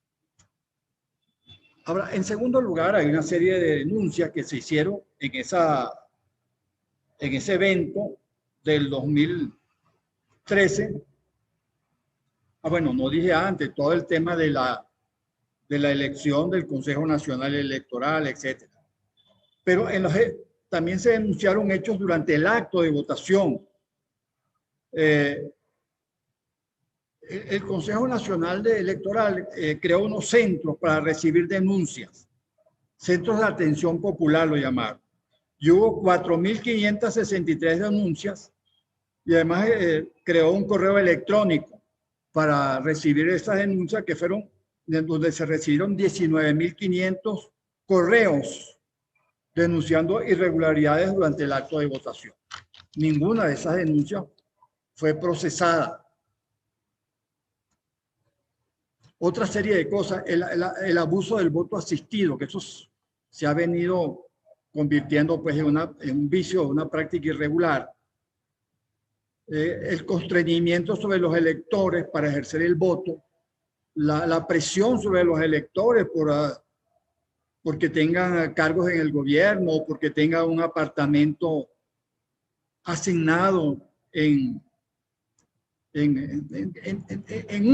Ahora, en segundo lugar, hay una serie de denuncias que se hicieron en ese evento del 2013. Bueno, no dije antes, todo el tema de la elección del Consejo Nacional Electoral, etc. Pero también se denunciaron hechos durante el acto de votación. El Consejo Nacional Electoral creó unos centros para recibir denuncias, centros de atención popular lo llamaron. Y hubo 4.563 denuncias y además creó un correo electrónico para recibir esas denuncias que fueron, donde se recibieron 19.500 correos denunciando irregularidades durante el acto de votación. Ninguna de esas denuncias fue procesada. Otra serie de cosas, el abuso del voto asistido, que eso se ha venido convirtiendo pues, en un vicio, una práctica irregular. El constreñimiento sobre los electores para ejercer el voto, la presión sobre los electores porque tengan cargos en el gobierno o porque tengan un apartamento asignado en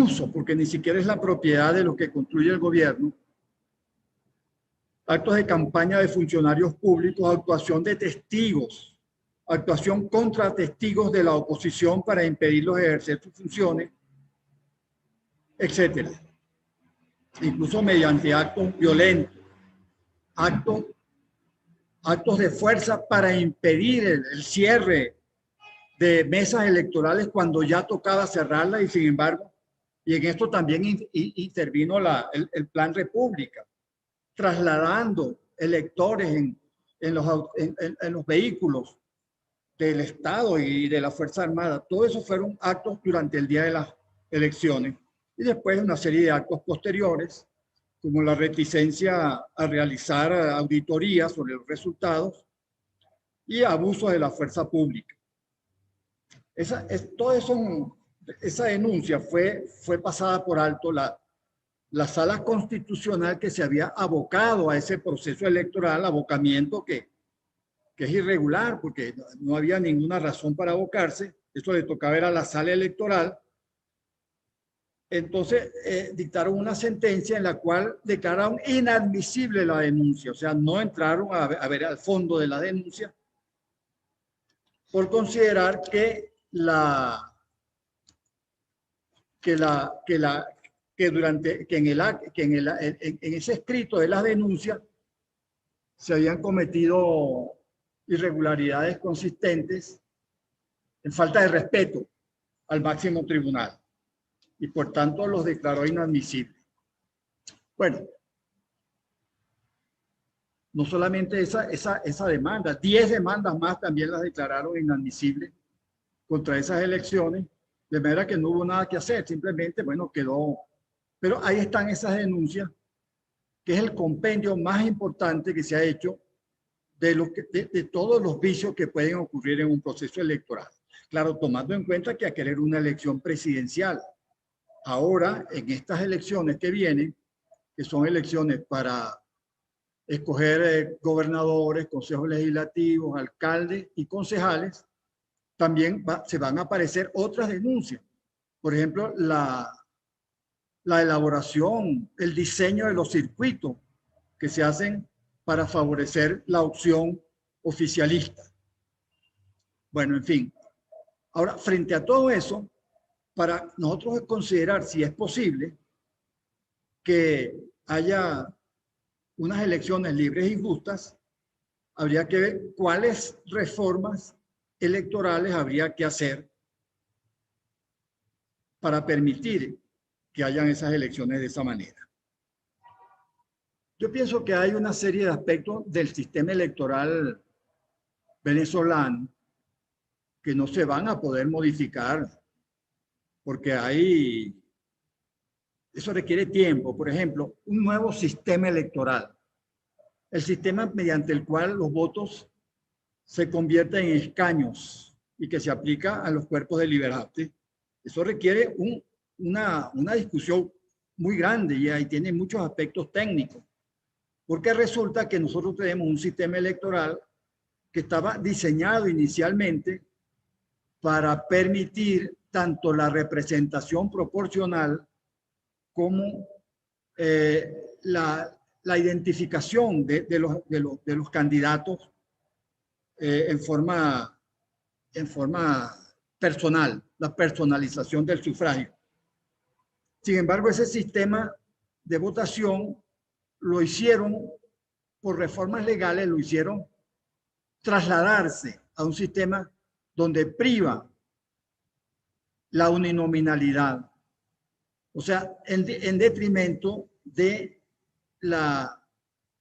uso, porque ni siquiera es la propiedad de lo que construye el gobierno. Actos de campaña de funcionarios públicos, actuación de testigos, actuación contra testigos de la oposición para impedirlos ejercer sus funciones, etcétera. Incluso mediante actos violentos, actos de fuerza para impedir el cierre de mesas electorales cuando ya tocaba cerrarla y sin embargo, y en esto también intervino el Plan República, trasladando electores en los vehículos del Estado y de la Fuerza Armada. Todo eso fueron actos durante el día de las elecciones. Y después una serie de actos posteriores, como la reticencia a realizar auditorías sobre los resultados y abusos de la fuerza pública. Esa denuncia fue pasada por alto la Sala Constitucional que se había abocado a ese proceso electoral, abocamiento que es irregular porque no había ninguna razón para abocarse. Eso le tocaba a la Sala Electoral. Entonces dictaron una sentencia en la cual declararon inadmisible la denuncia, o sea, no entraron a ver al fondo de la denuncia por considerar que en ese escrito de las denuncias se habían cometido irregularidades consistentes en falta de respeto al máximo tribunal y por tanto los declaró inadmisibles. Bueno, no solamente esa demanda, 10 demandas más también las declararon inadmisibles contra esas elecciones, de manera que no hubo nada que hacer, simplemente, bueno, quedó. Pero ahí están esas denuncias, que es el compendio más importante que se ha hecho de todos los vicios que pueden ocurrir en un proceso electoral. Claro, tomando en cuenta que a querer una elección presidencial, ahora en estas elecciones que vienen, que son elecciones para escoger gobernadores, consejos legislativos, alcaldes y concejales, también se van a aparecer otras denuncias. Por ejemplo, la elaboración, el diseño de los circuitos que se hacen para favorecer la opción oficialista. Bueno, en fin. Ahora, frente a todo eso, para nosotros considerar si es posible que haya unas elecciones libres y justas, habría que ver cuáles reformas electorales habría que hacer para permitir que hayan esas elecciones de esa manera. Yo pienso que hay una serie de aspectos del sistema electoral venezolano que no se van a poder modificar porque eso requiere tiempo. Por ejemplo, un nuevo sistema electoral. El sistema mediante el cual los votos se convierten en escaños y que se aplica a los cuerpos deliberantes. Eso requiere una discusión muy grande y ahí tiene muchos aspectos técnicos. porque resulta que nosotros tenemos un sistema electoral que estaba diseñado inicialmente para permitir tanto la representación proporcional como la identificación de los candidatos en forma personal, la personalización del sufragio. Sin embargo, ese sistema de votación lo hicieron por reformas legales, lo hicieron trasladarse a un sistema donde priva la uninominalidad, o sea, en detrimento de la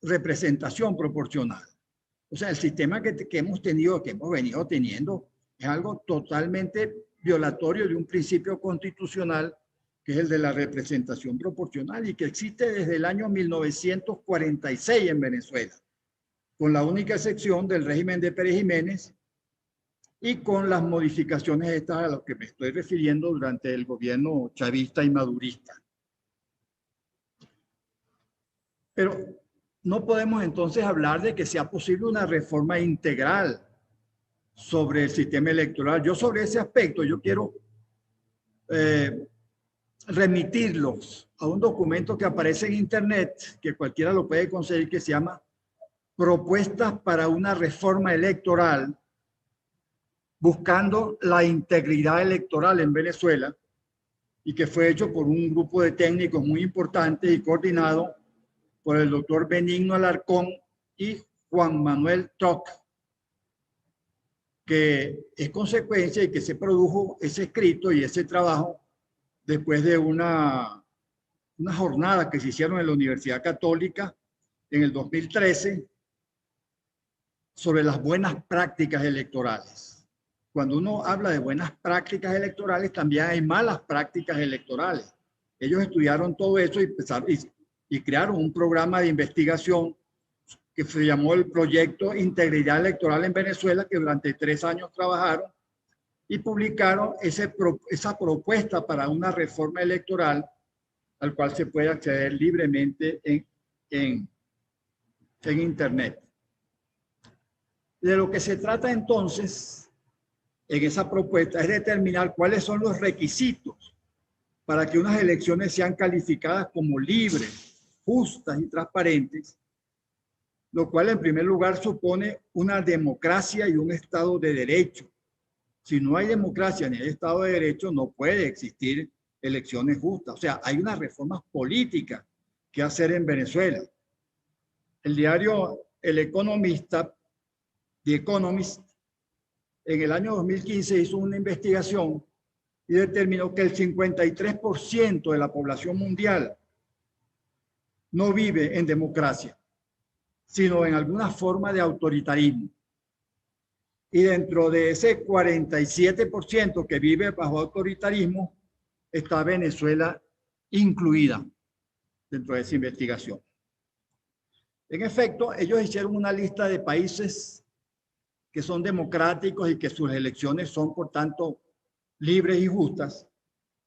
representación proporcional. O sea, el sistema que hemos tenido, que hemos venido teniendo, es algo totalmente violatorio de un principio constitucional, que es el de la representación proporcional y que existe desde el año 1946 en Venezuela, con la única excepción del régimen de Pérez Jiménez y con las modificaciones estas a las que me estoy refiriendo durante el gobierno chavista y madurista. Pero no podemos entonces hablar de que sea posible una reforma integral sobre el sistema electoral. Yo sobre ese aspecto, yo quiero remitirlos a un documento que aparece en internet, que cualquiera lo puede conseguir, que se llama Propuestas para una reforma electoral, buscando la integridad electoral en Venezuela, y que fue hecho por un grupo de técnicos muy importantes y coordinado por el doctor Benigno Alarcón y Juan Manuel Troc, que es consecuencia y que se produjo ese escrito y ese trabajo después de una jornada que se hicieron en la Universidad Católica en el 2013 sobre las buenas prácticas electorales. Cuando uno habla de buenas prácticas electorales, también hay malas prácticas electorales. Ellos estudiaron todo eso y crearon un programa de investigación que se llamó el Proyecto Integridad Electoral en Venezuela, que durante 3 años trabajaron y publicaron esa propuesta para una reforma electoral al cual se puede acceder libremente en Internet. De lo que se trata entonces en esa propuesta es determinar cuáles son los requisitos para que unas elecciones sean calificadas como libres, justas y transparentes, lo cual en primer lugar supone una democracia y un Estado de Derecho. Si no hay democracia ni hay Estado de Derecho, no puede existir elecciones justas. O sea, hay unas reformas políticas que hacer en Venezuela. El diario El Economista, The Economist, en el año 2015 hizo una investigación y determinó que el 53% de la población mundial no vive en democracia, sino en alguna forma de autoritarismo. Y dentro de ese 47% que vive bajo autoritarismo, está Venezuela incluida dentro de esa investigación. En efecto, ellos hicieron una lista de países que son democráticos y que sus elecciones son, por tanto, libres y justas,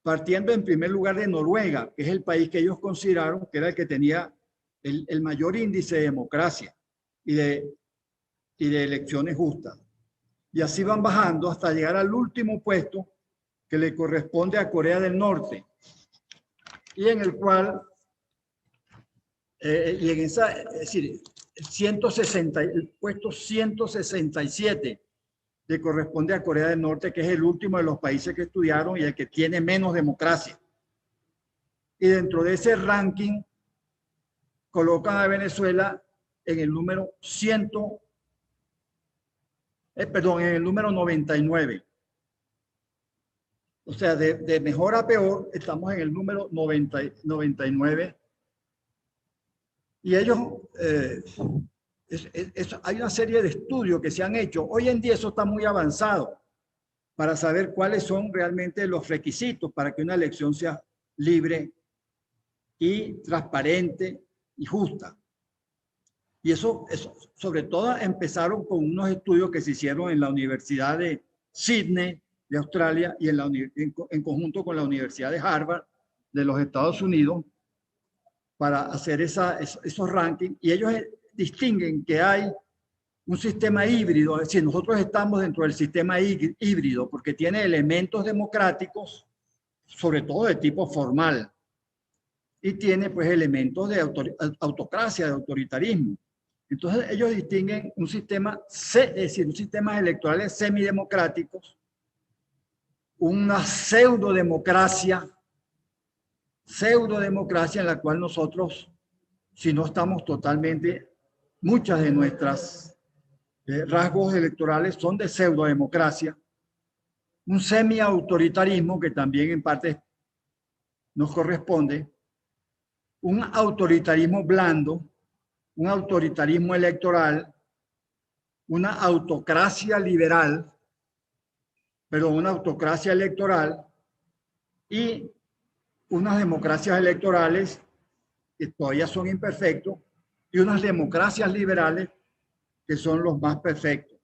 partiendo en primer lugar de Noruega, que es el país que ellos consideraron que era el que tenía el mayor índice de democracia y de elecciones justas. Y así van bajando hasta llegar al último puesto que le corresponde a Corea del Norte, y en el cual, y en esa, es decir, el puesto 167 le corresponde a Corea del Norte, que es el último de los países que estudiaron y el que tiene menos democracia. Y dentro de ese ranking colocan a Venezuela en el número en el número 99. O sea, de mejor a peor, estamos en el número 99. Y ellos, hay una serie de estudios que se han hecho. Hoy en día eso está muy avanzado para saber cuáles son realmente los requisitos para que una elección sea libre y transparente y justa. Y eso sobre todo empezaron con unos estudios que se hicieron en la Universidad de Sydney, de Australia, y en conjunto con la Universidad de Harvard, de los Estados Unidos, para hacer esos rankings, y ellos distinguen que hay un sistema híbrido, es decir, nosotros estamos dentro del sistema híbrido porque tiene elementos democráticos, sobre todo de tipo formal, y tiene pues elementos de autocracia, de autoritarismo. Entonces ellos distinguen un sistema, es decir, un sistema electorales semidemocráticos, una pseudodemocracia en la cual nosotros, si no estamos totalmente, muchas de nuestras rasgos electorales son de pseudodemocracia, un semi-autoritarismo que también en parte nos corresponde, un autoritarismo blando, un autoritarismo electoral, una autocracia liberal, pero una autocracia electoral y unas democracias electorales que todavía son imperfectos y unas democracias liberales que son los más perfectos.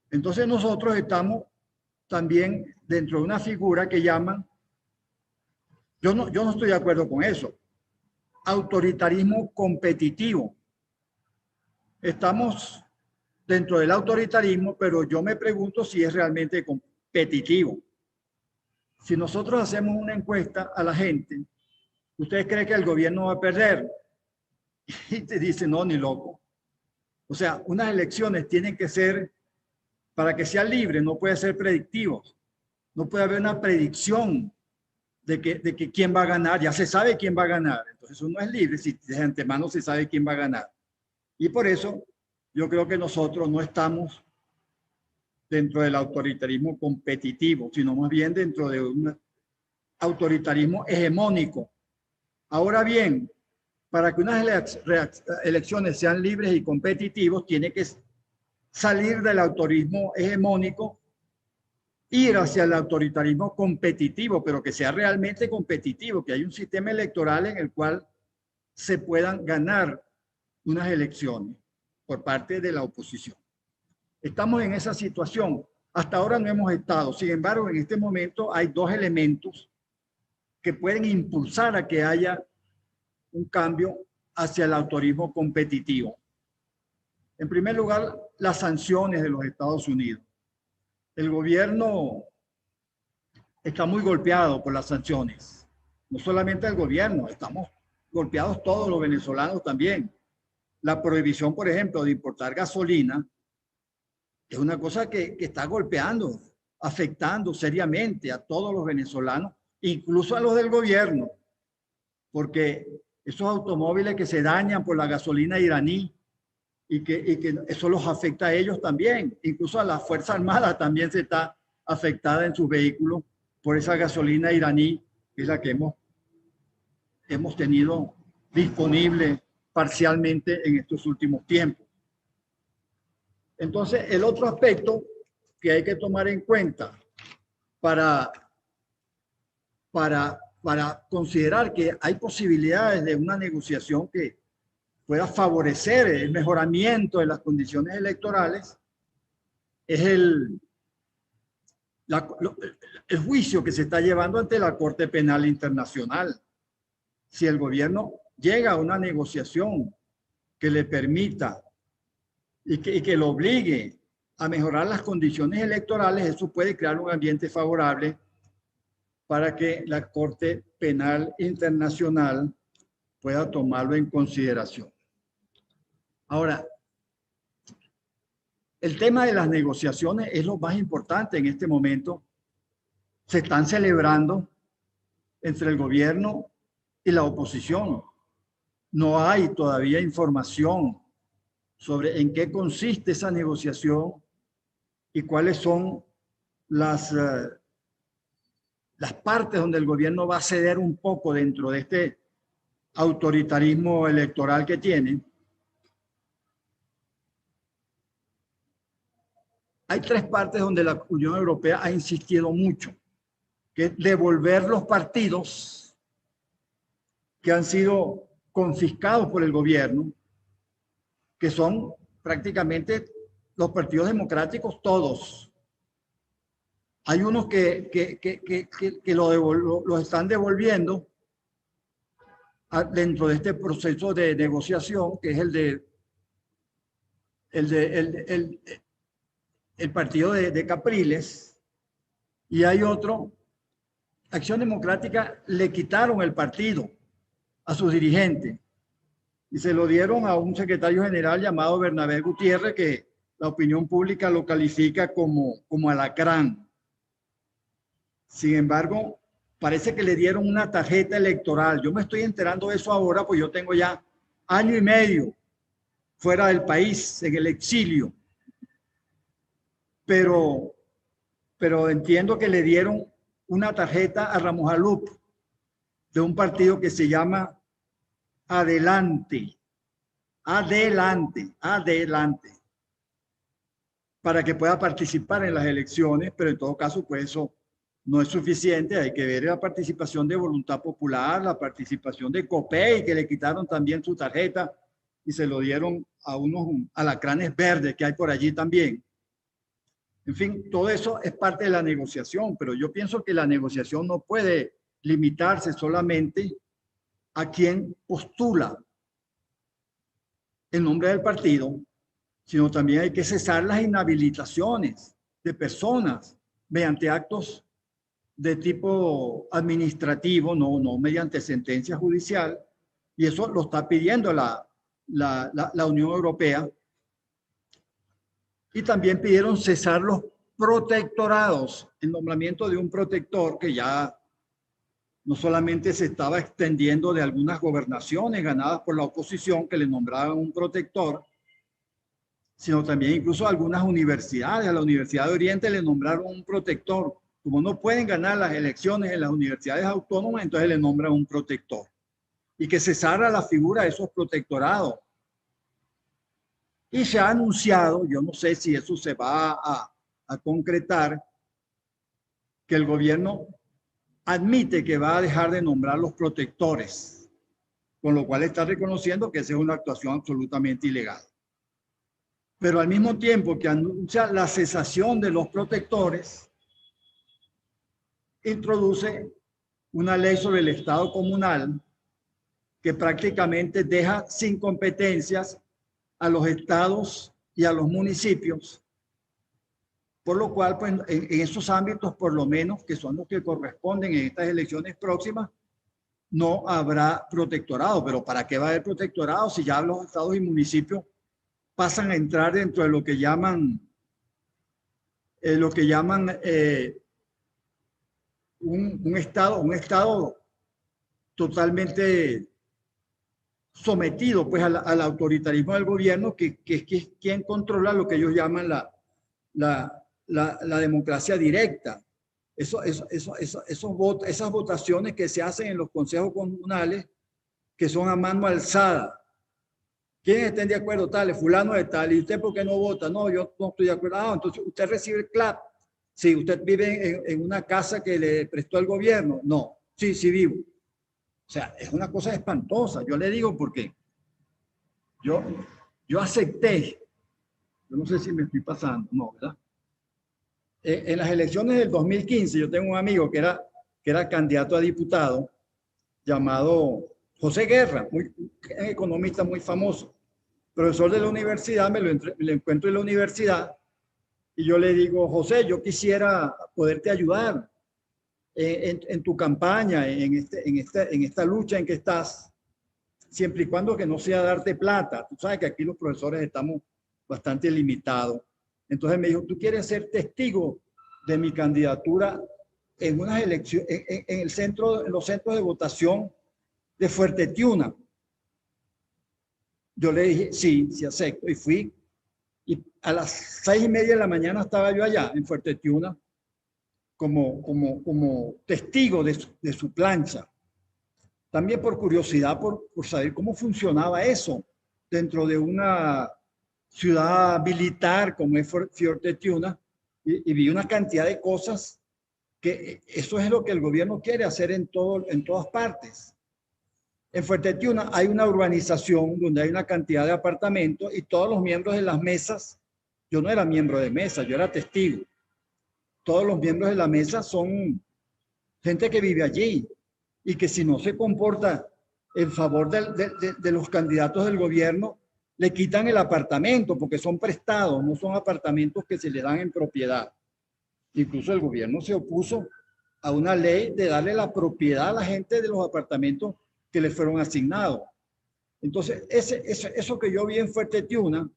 Entonces nosotros estamos también dentro de una figura que llaman, yo no estoy de acuerdo con eso, autoritarismo competitivo. Estamos dentro del autoritarismo, pero yo me pregunto si es realmente competitivo. Si nosotros hacemos una encuesta a la gente, ¿ustedes creen que el gobierno va a perder? Y te dicen, no, ni loco. O sea, unas elecciones tienen que ser, para que sean libres, no puede ser predictivos. No puede haber una predicción de que quién va a ganar. Ya se sabe quién va a ganar. Entonces eso no es libre si de antemano se sabe quién va a ganar. Y por eso yo creo que nosotros no estamos dentro del autoritarismo competitivo, sino más bien dentro de un autoritarismo hegemónico. Ahora bien, para que unas elecciones sean libres y competitivos, tiene que salir del autoritarismo hegemónico, ir hacia el autoritarismo competitivo, pero que sea realmente competitivo, que haya un sistema electoral en el cual se puedan ganar unas elecciones por parte de la oposición. Estamos en esa situación. Hasta ahora no hemos estado. Sin embargo, en este momento hay dos elementos que pueden impulsar a que haya un cambio hacia el autorismo competitivo. En primer lugar, las sanciones de los Estados Unidos. El gobierno está muy golpeado por las sanciones. No solamente el gobierno, estamos golpeados todos los venezolanos también. La prohibición, por ejemplo, de importar gasolina es una cosa que está golpeando, afectando seriamente a todos los venezolanos, incluso a los del gobierno, porque esos automóviles que se dañan por la gasolina iraní y que eso los afecta a ellos también, incluso a la Fuerza Armada también se está afectada en sus vehículos por esa gasolina iraní, que es la que hemos tenido disponible parcialmente en estos últimos tiempos. Entonces, el otro aspecto que hay que tomar en cuenta para considerar que hay posibilidades de una negociación que pueda favorecer el mejoramiento de las condiciones electorales es el juicio que se está llevando ante la Corte Penal Internacional. Si el gobierno llega a una negociación que le permita y que lo obligue a mejorar las condiciones electorales, eso puede crear un ambiente favorable para que la Corte Penal Internacional pueda tomarlo en consideración. Ahora, el tema de las negociaciones es lo más importante en este momento. Se están celebrando entre el gobierno y la oposición. No hay todavía información sobre en qué consiste esa negociación y cuáles son las partes donde el gobierno va a ceder un poco dentro de este autoritarismo electoral que tiene. Hay tres partes donde la Unión Europea ha insistido mucho, que es devolver los partidos que han sido confiscados por el gobierno, que son prácticamente los partidos democráticos todos. Hay unos que lo están devolviendo dentro de este proceso de negociación, que es el partido de Capriles, y hay otro. Acción Democrática le quitaron el partido a sus dirigentes y se lo dieron a un secretario general llamado Bernabé Gutiérrez, que la opinión pública lo califica como alacrán. Sin embargo, parece que le dieron una tarjeta electoral. Yo me estoy enterando de eso ahora, pues yo tengo ya año y medio fuera del país, en el exilio. Pero entiendo que le dieron una tarjeta a Ramos Alup de un partido que se llama Adelante, para que pueda participar en las elecciones, pero en todo caso, pues eso no es suficiente. Hay que ver la participación de Voluntad Popular, la participación de COPEI, que le quitaron también su tarjeta y se lo dieron a unos alacranes verdes que hay por allí también. En fin, todo eso es parte de la negociación, pero yo pienso que la negociación no puede limitarse solamente a quien postula el nombre del partido, sino también hay que cesar las inhabilitaciones de personas mediante actos de tipo administrativo, no mediante sentencia judicial, y eso lo está pidiendo la Unión Europea. Y también pidieron cesar los protectorados, el nombramiento de un protector que ya no solamente se estaba extendiendo de algunas gobernaciones ganadas por la oposición que le nombraban un protector, sino también incluso algunas universidades. A la Universidad de Oriente le nombraron un protector. Como no pueden ganar las elecciones en las universidades autónomas, entonces le nombran un protector. Y que cesara la figura de esos protectorados. Y se ha anunciado, yo no sé si eso se va a concretar, que el gobierno admite que va a dejar de nombrar los protectores, con lo cual está reconociendo que esa es una actuación absolutamente ilegal. Pero al mismo tiempo que anuncia la cesación de los protectores, introduce una ley sobre el Estado comunal que prácticamente deja sin competencias a los estados y a los municipios, por lo cual pues, en esos ámbitos, por lo menos, que son los que corresponden en estas elecciones próximas, no habrá protectorado. Pero ¿para qué va a haber protectorado si ya los estados y municipios pasan a entrar dentro de lo que llaman un estado totalmente sometido pues al autoritarismo del gobierno, que es quien controla lo que ellos llaman la democracia directa? Esas votaciones que se hacen en los consejos comunales, que son a mano alzada. ¿Quiénes estén de acuerdo? Tal, fulano de tal. ¿Y usted por qué no vota? No, yo no estoy de acuerdo. Ah, entonces usted recibe el CLAP. Sí, usted vive en una casa que le prestó el gobierno. No, sí vivo. O sea, es una cosa espantosa. Yo le digo porque yo acepté, yo no sé si me estoy pasando, no, ¿verdad? En las elecciones del 2015, yo tengo un amigo que era candidato a diputado, llamado José Guerra, un economista muy famoso, profesor de la universidad. Me lo encuentro en la universidad y yo le digo: José, yo quisiera poderte ayudar en tu campaña, en esta lucha en que estás, siempre y cuando que no sea darte plata. Tú sabes que aquí los profesores estamos bastante limitados. Entonces me dijo: ¿tú quieres ser testigo de mi candidatura en unas elecciones, en los centros de votación de Fuerte Tiuna? Yo le dije: sí acepto, y fui. Y a las 6:30 de la mañana estaba yo allá en Fuerte Tiuna como testigo de su plancha. También por curiosidad, por saber cómo funcionaba eso dentro de una ciudad militar como es Fuerte Tiuna, y vi una cantidad de cosas que eso es lo que el gobierno quiere hacer en todas partes. En Fuerte Tiuna hay una urbanización donde hay una cantidad de apartamentos y todos los miembros de las mesas, yo no era miembro de mesa, yo era testigo. Todos los miembros de la mesa son gente que vive allí y que si no se comporta en favor de los candidatos del gobierno, le quitan el apartamento porque son prestados, no son apartamentos que se le dan en propiedad. Incluso el gobierno se opuso a una ley de darle la propiedad a la gente de los apartamentos que les fueron asignados. Entonces, eso que yo vi en Fuerte Tiuna,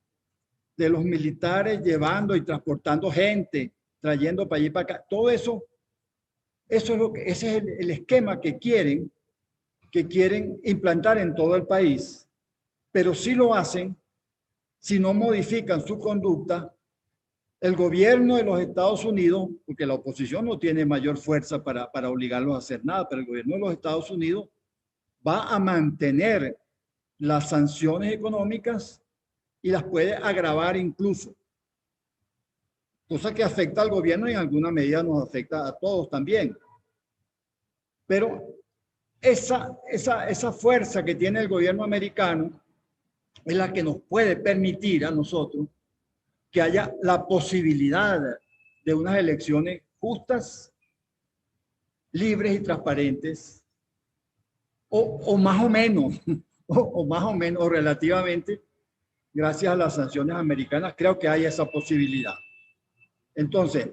de los militares llevando y transportando gente, trayendo para allí y para acá, todo eso, ese es el esquema que quieren implantar en todo el país, pero si lo hacen, si no modifican su conducta, el gobierno de los Estados Unidos, porque la oposición no tiene mayor fuerza para obligarlos a hacer nada, pero el gobierno de los Estados Unidos va a mantener las sanciones económicas y las puede agravar incluso. Cosa que afecta al gobierno y en alguna medida nos afecta a todos también. Pero esa fuerza que tiene el gobierno americano es la que nos puede permitir a nosotros que haya la posibilidad de unas elecciones justas, libres y transparentes, o más o menos, o más o menos, o relativamente, gracias a las sanciones americanas, creo que hay esa posibilidad. Entonces,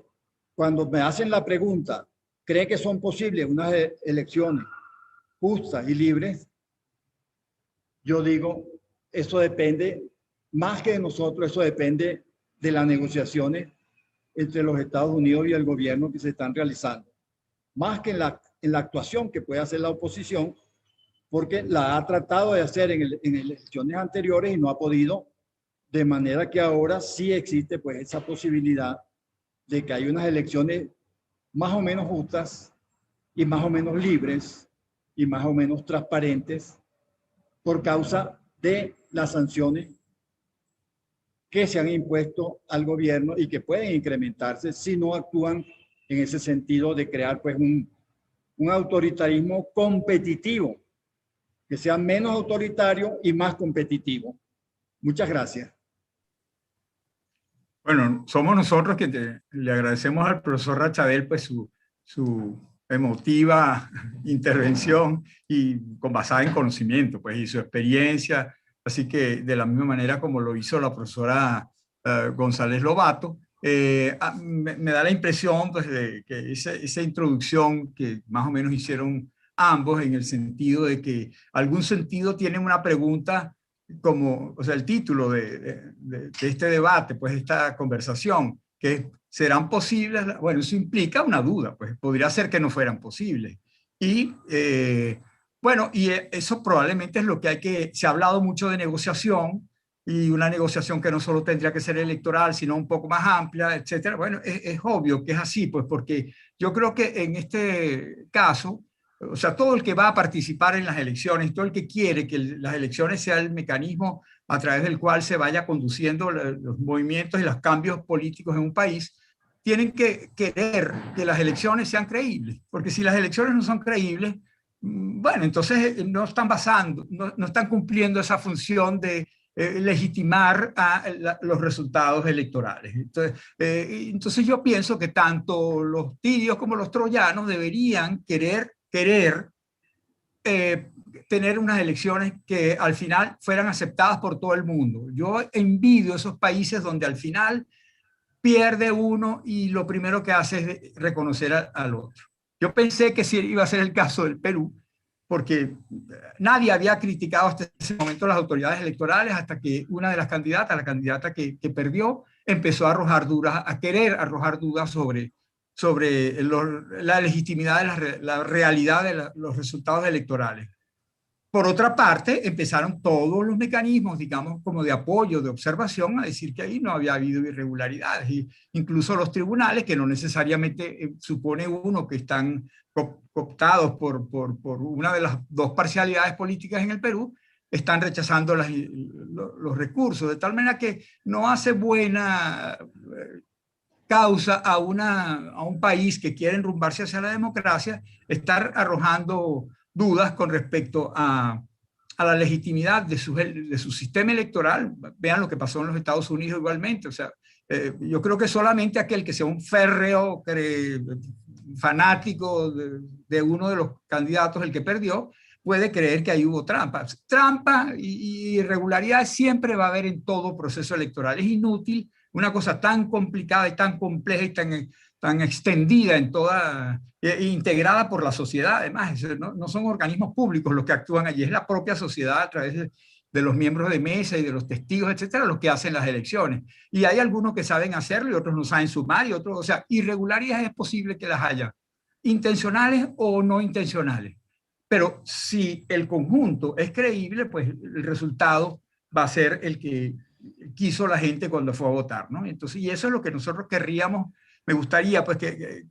cuando me hacen la pregunta, ¿cree que son posibles unas elecciones justas y libres? Yo digo, eso depende, más que de nosotros, eso depende de las negociaciones entre los Estados Unidos y el gobierno que se están realizando. Más que en la actuación que puede hacer la oposición, porque la ha tratado de hacer en elecciones anteriores y no ha podido, de manera que ahora sí existe pues esa posibilidad de que hay unas elecciones más o menos justas y más o menos libres y más o menos transparentes por causa de las sanciones que se han impuesto al gobierno y que pueden incrementarse si no actúan en ese sentido de crear pues un autoritarismo competitivo, que sea menos autoritario y más competitivo. Muchas gracias. Bueno, somos nosotros que le agradecemos al profesor Rachabel pues su emotiva intervención y basada en conocimiento pues, y su experiencia. Así que de la misma manera como lo hizo la profesora González Lobato, me da la impresión pues, de que esa introducción que más o menos hicieron ambos en el sentido de que algún sentido tiene una pregunta como, o sea, el título de este debate, pues esta conversación, que serán posibles, bueno, eso implica una duda, pues podría ser que no fueran posibles. Y bueno, y eso probablemente es lo que se ha hablado mucho de negociación, y una negociación que no solo tendría que ser electoral, sino un poco más amplia, etcétera. Bueno, es obvio que es así, pues porque yo creo que en este caso, o sea, todo el que va a participar en las elecciones, todo el que quiere que las elecciones sea el mecanismo a través del cual se vaya conduciendo los movimientos y los cambios políticos en un país, tienen que querer que las elecciones sean creíbles, porque si las elecciones no son creíbles, bueno, entonces no están cumpliendo esa función de legitimar los resultados electorales. Entonces yo pienso que tanto los tirios como los troyanos deberían querer tener unas elecciones que al final fueran aceptadas por todo el mundo. Yo envidio esos países donde al final pierde uno y lo primero que hace es reconocer al otro. Yo pensé que sí iba a ser el caso del Perú, porque nadie había criticado hasta ese momento las autoridades electorales hasta que una de las candidatas, la candidata que perdió, empezó a arrojar dudas, a querer arrojar dudas sobre la legitimidad de la realidad de los resultados electorales. Por otra parte, empezaron todos los mecanismos, digamos, como de apoyo, de observación, a decir que ahí no había habido irregularidades. Y incluso los tribunales, que no necesariamente supone uno que están cooptados por una de las dos parcialidades políticas en el Perú, están rechazando los recursos, de tal manera que no hace buena causa a un país que quiere enrumbarse hacia la democracia estar arrojando dudas con respecto a la legitimidad de su sistema electoral. Vean lo que pasó en los Estados Unidos igualmente. O sea, yo creo que solamente aquel que sea un férreo fanático de uno de los candidatos, el que perdió, puede creer que ahí hubo trampas. Trampa y irregularidades siempre va a haber en todo proceso electoral. Es inútil una cosa tan complicada y tan compleja y tan extendida en toda, integrada por la sociedad. Además, no son organismos públicos los que actúan allí, es la propia sociedad a través de los miembros de mesa y de los testigos, etcétera, los que hacen las elecciones. Y hay algunos que saben hacerlo y otros no saben sumar y otros, o sea, irregularidades es posible que las haya, intencionales o no intencionales. Pero si el conjunto es creíble, pues el resultado va a ser el que quiso la gente cuando fue a votar, ¿no? Entonces, y eso es lo que nosotros querríamos. Me gustaría pues que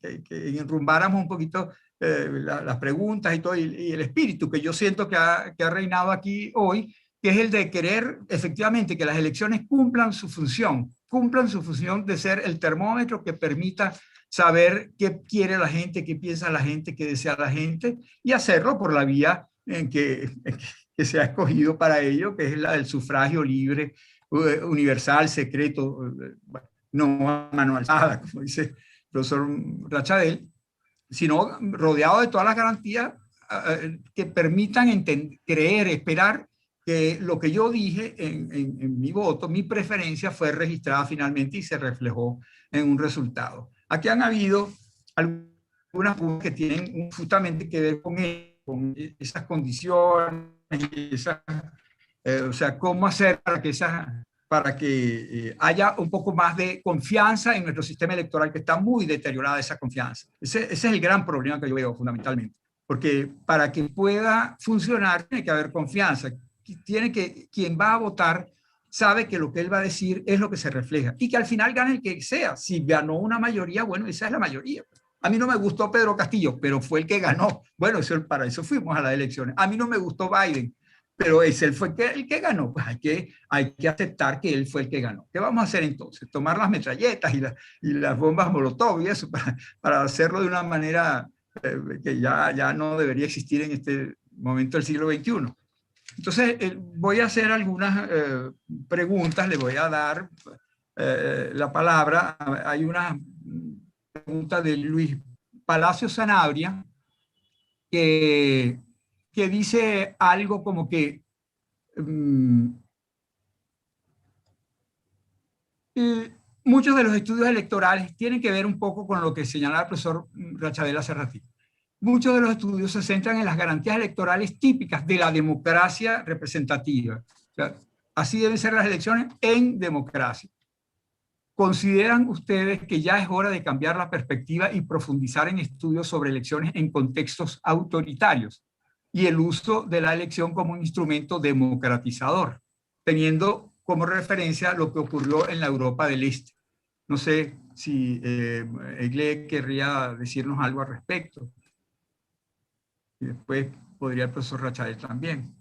enrumbáramos un poquito las preguntas y todo, y el espíritu que yo siento que ha reinado aquí hoy, que es el de querer efectivamente que las elecciones cumplan su función de ser el termómetro que permita saber qué quiere la gente, qué piensa la gente, qué desea la gente, y hacerlo por la vía que se ha escogido para ello, que es la del sufragio libre, universal, secreto, no a mano alzada, como dice el profesor Rachadel, sino rodeado de todas las garantías que permitan creer, esperar que lo que yo dije en mi voto, mi preferencia fue registrada finalmente y se reflejó en un resultado. Aquí han habido algunas preguntas que tienen justamente que ver con esas condiciones, o sea, cómo hacer para que haya un poco más de confianza en nuestro sistema electoral, que está muy deteriorada esa confianza. Ese es el gran problema que yo veo fundamentalmente, porque para que pueda funcionar tiene que haber confianza, quien va a votar sabe que lo que él va a decir es lo que se refleja y que al final gane el que sea. Si ganó una mayoría, bueno, esa es la mayoría. A mí no me gustó Pedro Castillo, pero fue el que ganó. Bueno, para eso fuimos a las elecciones. A mí no me gustó Biden, pero él fue el que ganó. Pues hay que aceptar que él fue el que ganó. ¿Qué vamos a hacer entonces? Tomar las metralletas y las bombas Molotov y eso para hacerlo de una manera que ya no debería existir en este momento del siglo XXI. Entonces, voy a hacer algunas preguntas, le voy a dar la palabra. Hay una pregunta de Luis Palacio Sanabria que dice algo como que muchos de los estudios electorales tienen que ver un poco con lo que señalaba el profesor Rachadel hace ratito. Muchos de los estudios se centran en las garantías electorales típicas de la democracia representativa. O sea, así deben ser las elecciones en democracia. ¿Consideran ustedes que ya es hora de cambiar la perspectiva y profundizar en estudios sobre elecciones en contextos autoritarios y el uso de la elección como un instrumento democratizador, teniendo como referencia lo que ocurrió en la Europa del Este? No sé si Egle querría decirnos algo al respecto. Y después podría el profesor Rachadel también.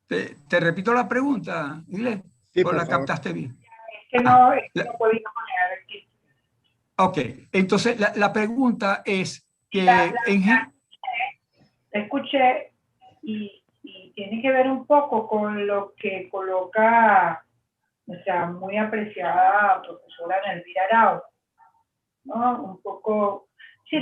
Te repito la pregunta, Igle, Sí, ¿o por la favor. captaste bien? Es que no podía poner aquí. Ok, entonces la pregunta es La que escuché y tiene que ver un poco con lo que coloca nuestra muy apreciada profesora Elvira Arau, ¿no? Un poco, sí,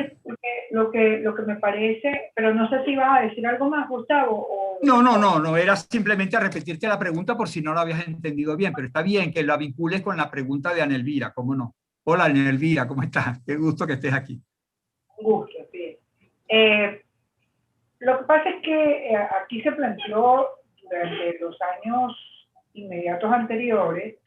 lo que me parece, pero no sé si vas a decir algo más, Gustavo. No, era simplemente a repetirte la pregunta por si no la habías entendido bien, pero está bien que la vincules con la pregunta de Anelvira, ¿cómo no? Hola, Anelvira, ¿cómo estás? Qué gusto que estés aquí. Un gusto, sí. Lo que pasa es que aquí se planteó durante los años inmediatos anteriores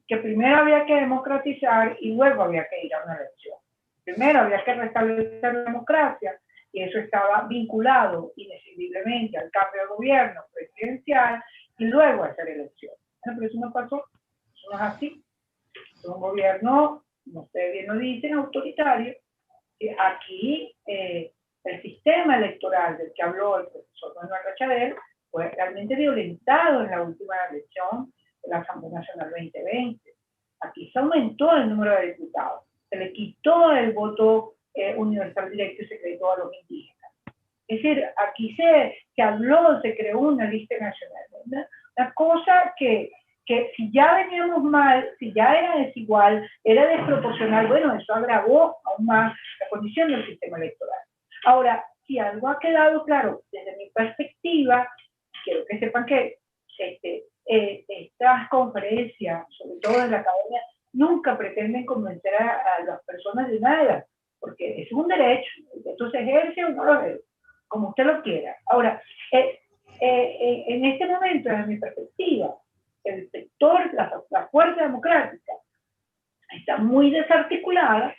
que primero había que democratizar y luego había que ir a una elección. Primero había que restablecer la democracia y eso estaba vinculado inescindiblemente al cambio de gobierno presidencial y luego hacer elecciones. Pero eso no pasó, eso no es así. Es un gobierno, como ustedes bien lo dicen, autoritario. Aquí el sistema electoral del que habló el profesor Manuel Rachadel fue realmente violentado en la última elección de la Asamblea Nacional 2020. Aquí se aumentó el número de diputados, se le quitó el voto universal directo y secreto a los indígenas. Es decir, aquí se habló, se creó una lista nacional, ¿verdad? Una cosa que que si ya veníamos mal, si ya era desigual, era desproporcional, bueno, eso agravó aún más la condición del sistema electoral. Ahora, si algo ha quedado claro desde mi perspectiva, quiero que sepan que estas conferencias, sobre todo en la academia, nunca pretenden convencer a las personas de nada, porque es un derecho, esto se ejerce o no lo ejerce, como usted lo quiera. Ahora, en este momento, desde mi perspectiva, el sector, la fuerza democrática, está muy desarticulada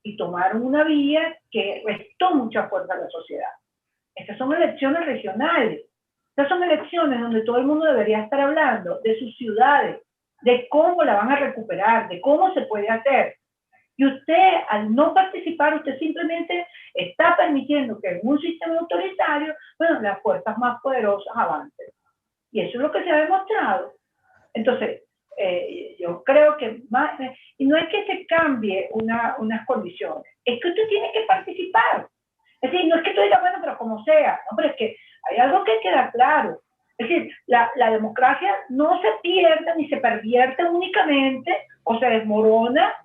y tomaron una vía que restó mucha fuerza a la sociedad. Estas son elecciones regionales. Estas son elecciones donde todo el mundo debería estar hablando de sus ciudades, de cómo la van a recuperar, de cómo se puede hacer. Y usted, al no participar, usted simplemente está permitiendo que en un sistema autoritario, bueno, las fuerzas más poderosas avancen. Y eso es lo que se ha demostrado. Entonces, yo creo que más, y no es que se cambie unas condiciones, es que usted tiene que participar. Es decir, no es que tú digas, bueno, pero como sea, no, pero es que hay algo que queda claro. Es decir, la democracia no se pierde ni se pervierte únicamente o se desmorona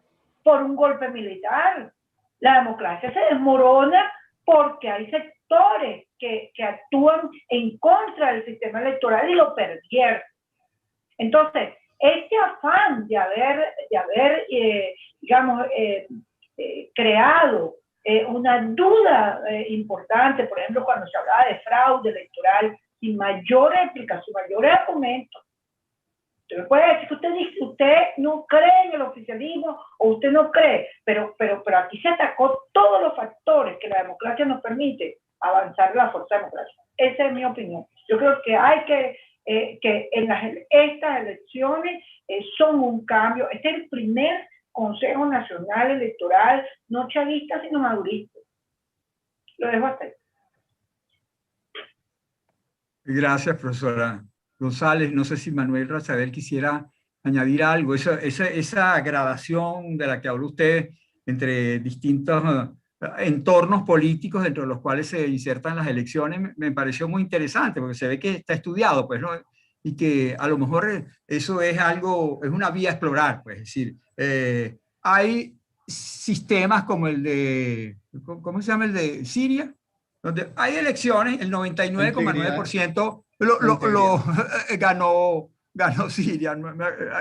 por un golpe militar. La democracia se desmorona porque hay sectores que actúan en contra del sistema electoral y lo pervierten. Entonces, este afán de haber digamos, creado una duda importante, por ejemplo, cuando se hablaba de fraude electoral, sin mayor explicación, mayores argumentos. Usted me puede decir que usted dice, usted no cree en el oficialismo o usted no cree, pero aquí se atacó todos los factores que la democracia nos permite avanzar la fuerza democrática. Esa es mi opinión. Yo creo que hay que estas elecciones son un cambio. Este es el primer Consejo Nacional Electoral, no chavista, sino madurista. Lo dejo hasta ahí. Gracias, profesora González. No sé si Manuel Rachabel quisiera añadir algo. Esa gradación de la que habló usted entre distintos entornos políticos dentro de los cuales se insertan las elecciones me pareció muy interesante, porque se ve que está estudiado, pues, ¿no? Y que a lo mejor eso es algo, es una vía a explorar, pues, es decir, hay sistemas como el de, ¿cómo se llama? El de Siria, donde hay elecciones, el 99,9% ganó Siria,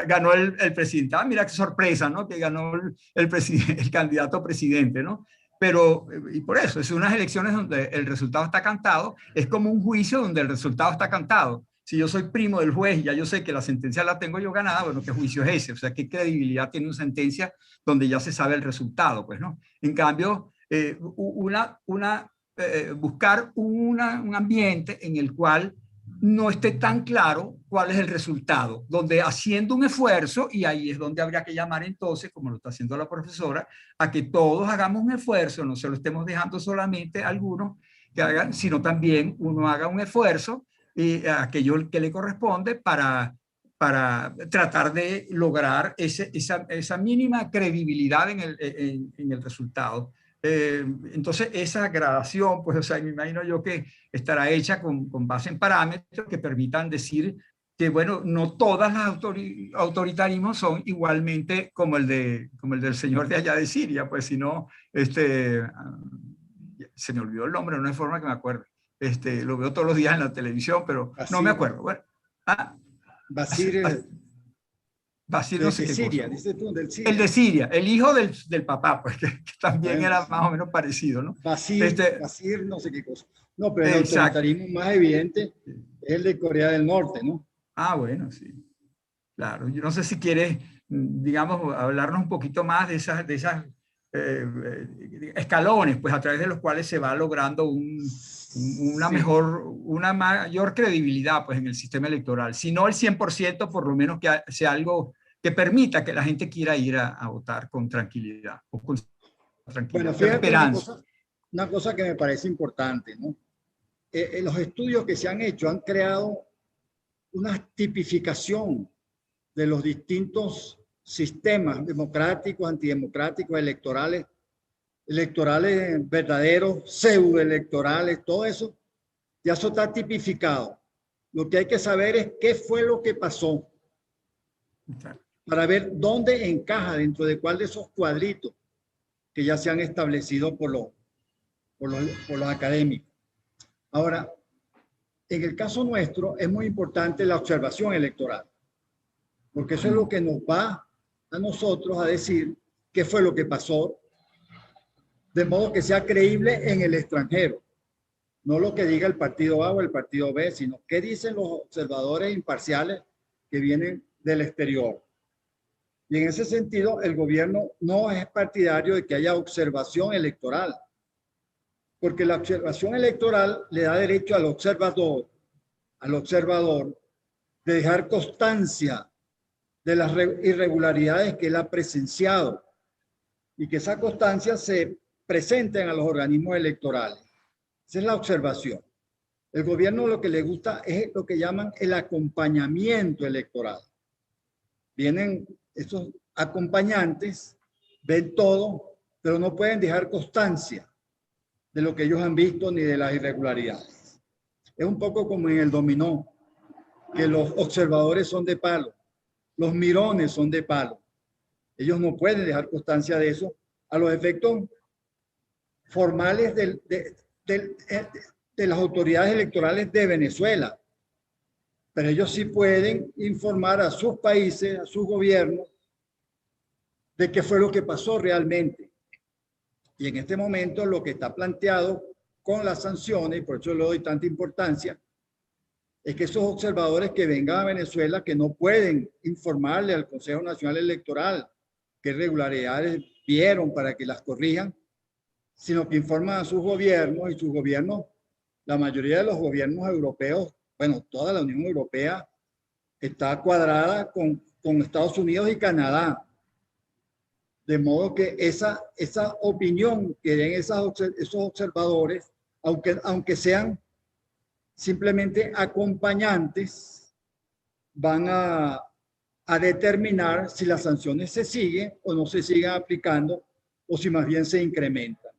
ganó el presidente. Ah, mira qué sorpresa, ¿no? Que ganó el candidato presidente, ¿no? Pero, y por eso, es unas elecciones donde el resultado está cantado, es como un juicio donde el resultado está cantado. Si yo soy primo del juez y ya yo sé que la sentencia la tengo yo ganada, bueno, ¿qué juicio es ese? O sea, ¿qué credibilidad tiene una sentencia donde ya se sabe el resultado? Pues, ¿no? En cambio, buscar un ambiente en el cual no esté tan claro cuál es el resultado, donde haciendo un esfuerzo, y ahí es donde habría que llamar entonces, como lo está haciendo la profesora, a que todos hagamos un esfuerzo, no se lo estemos dejando solamente a algunos que hagan, sino también uno haga un esfuerzo aquello que le corresponde para tratar de lograr esa mínima credibilidad en el resultado. Entonces, esa gradación, pues, o sea, me imagino yo que estará hecha con base en parámetros que permitan decir que, bueno, no todas las autoritarismos son igualmente como el del señor de allá de Siria, pues, sino, se me olvidó el nombre, no hay forma que me acuerde. Lo veo todos los días en la televisión, pero Basir, no me acuerdo. Bueno, Basir no sé qué Siria, cosa. Del Siria. El de Siria, el hijo del papá, pues, que también era más o menos parecido, ¿no? Basir no sé qué cosa. No, pero el autoritarismo más evidente es el de Corea del Norte, ¿no? Ah, bueno, sí. Claro, yo no sé si quieres, digamos, hablarnos un poquito más de esas escalones, pues, a través de los cuales se va logrando una mayor credibilidad, pues, en el sistema electoral. Si no el 100%, por lo menos que sea algo que permita que la gente quiera ir a votar con tranquilidad. O con tranquilidad, bueno, fíjate, una cosa que me parece importante, ¿no? Los estudios que se han hecho han creado una tipificación de los distintos sistemas democráticos, antidemocráticos, electorales verdaderos, pseudoelectorales, todo eso, ya eso está tipificado. Lo que hay que saber es qué fue lo que pasó para ver dónde encaja, dentro de cuál de esos cuadritos que ya se han establecido por los académicos. Ahora, en el caso nuestro es muy importante la observación electoral, porque eso es lo que nos va a nosotros a decir qué fue lo que pasó, de modo que sea creíble en el extranjero. No lo que diga el partido A o el partido B, sino qué dicen los observadores imparciales que vienen del exterior. Y en ese sentido, el gobierno no es partidario de que haya observación electoral, porque la observación electoral le da derecho al observador de dejar constancia de las irregularidades que él ha presenciado y que esa constancia se presenten a los organismos electorales. Esa es la observación. El gobierno lo que le gusta es lo que llaman el acompañamiento electoral. Vienen esos acompañantes, ven todo, pero no pueden dejar constancia de lo que ellos han visto ni de las irregularidades. Es un poco como en el dominó, que los observadores son de palo, los mirones son de palo. Ellos no pueden dejar constancia de eso a los efectos formales de las autoridades electorales de Venezuela. Pero ellos sí pueden informar a sus países, a sus gobiernos, de qué fue lo que pasó realmente. Y en este momento lo que está planteado con las sanciones, y por eso le doy tanta importancia, es que esos observadores que vengan a Venezuela, que no pueden informarle al Consejo Nacional Electoral qué irregularidades vieron para que las corrijan, sino que informan a sus gobiernos, y sus gobiernos, la mayoría de los gobiernos europeos, bueno, toda la Unión Europea está cuadrada con Estados Unidos y Canadá. De modo que esa opinión que den esos observadores, aunque sean simplemente acompañantes, van a determinar si las sanciones se siguen o no se siguen aplicando, o si más bien se incrementan.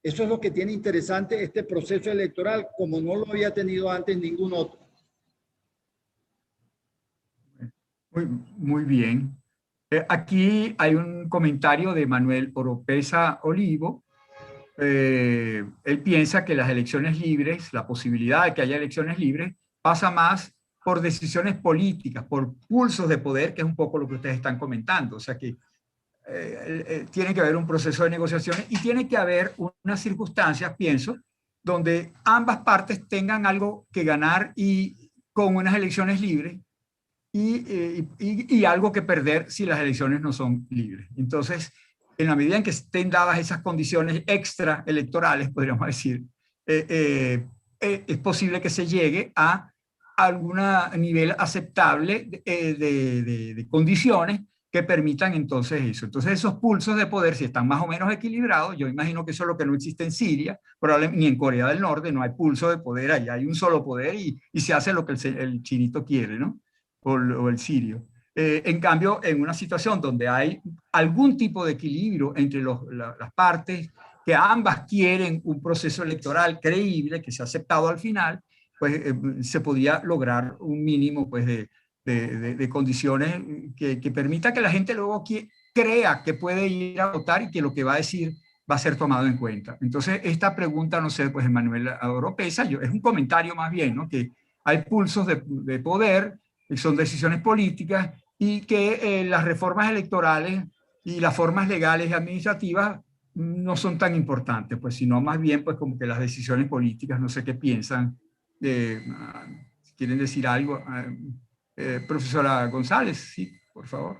Eso es lo que tiene interesante este proceso electoral, como no lo había tenido antes ningún otro. Muy bien. Aquí hay un comentario de Manuel Oropesa Olivo. Él piensa que las elecciones libres, la posibilidad de que haya elecciones libres, pasa más por decisiones políticas, por pulsos de poder, que es un poco lo que ustedes están comentando. O sea que tiene que haber un proceso de negociaciones y tiene que haber unas circunstancias, pienso, donde ambas partes tengan algo que ganar y con unas elecciones libres y algo que perder si las elecciones no son libres. Entonces, en la medida en que estén dadas esas condiciones extra electorales, podríamos decir, es posible que se llegue a algún nivel aceptable de condiciones que permitan entonces eso. Entonces esos pulsos de poder, si están más o menos equilibrados, yo imagino que eso es lo que no existe en Siria, probablemente ni en Corea del Norte, no hay pulso de poder, allá hay un solo poder y se hace lo que el chinito quiere, ¿no? O el sirio. En cambio, en una situación donde hay algún tipo de equilibrio entre las partes, que ambas quieren un proceso electoral creíble, que sea aceptado al final, pues se podía lograr un mínimo pues, de condiciones que permita que la gente luego crea que puede ir a votar y que lo que va a decir va a ser tomado en cuenta. Entonces, esta pregunta, no sé, pues Manuel Oropesa, es un comentario más bien, ¿no? Que hay pulsos de poder, son decisiones políticas, y que las reformas electorales y las formas legales y administrativas no son tan importantes, pues, sino más bien pues como que las decisiones políticas, no sé qué piensan. Si quieren decir algo, profesora González, sí, por favor.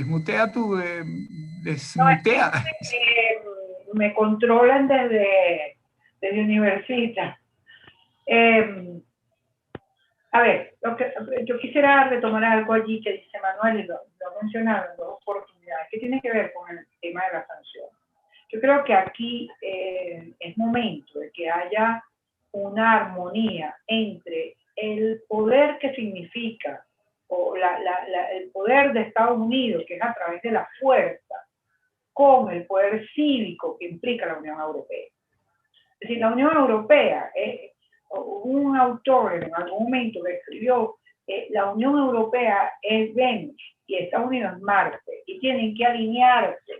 Mutea tú, desmutea. No, me controlan desde Universitas. A ver, yo quisiera retomar algo allí que dice Manuel, y lo mencionaron en dos oportunidades, que tiene que ver con el tema de la sanción. Yo creo que aquí es momento de que haya una armonía entre el poder que significa, o el poder de Estados Unidos, que es a través de la fuerza, con el poder cívico que implica la Unión Europea. Es decir, la Unión Europea, un autor en algún momento que escribió, la Unión Europea es Venus y Estados Unidos es Marte, y tienen que alinearse.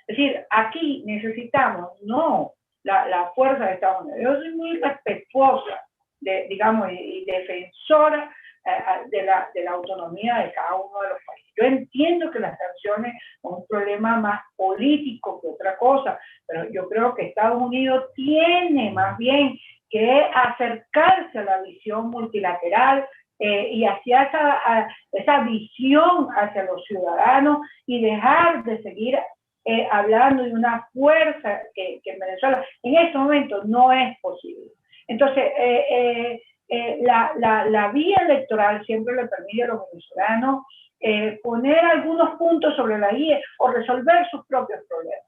Es decir, aquí necesitamos, no la fuerza de Estados Unidos. Yo soy muy respetuosa, digamos, y defensora de la autonomía de cada uno de los países. Yo entiendo que las sanciones son un problema más político que otra cosa, pero yo creo que Estados Unidos tiene más bien que acercarse a la visión multilateral y hacia esa visión hacia los ciudadanos y dejar de seguir hablando de una fuerza que en Venezuela en este momento no es posible. Entonces, la vía electoral siempre le permite a los venezolanos poner algunos puntos sobre la guía o resolver sus propios problemas.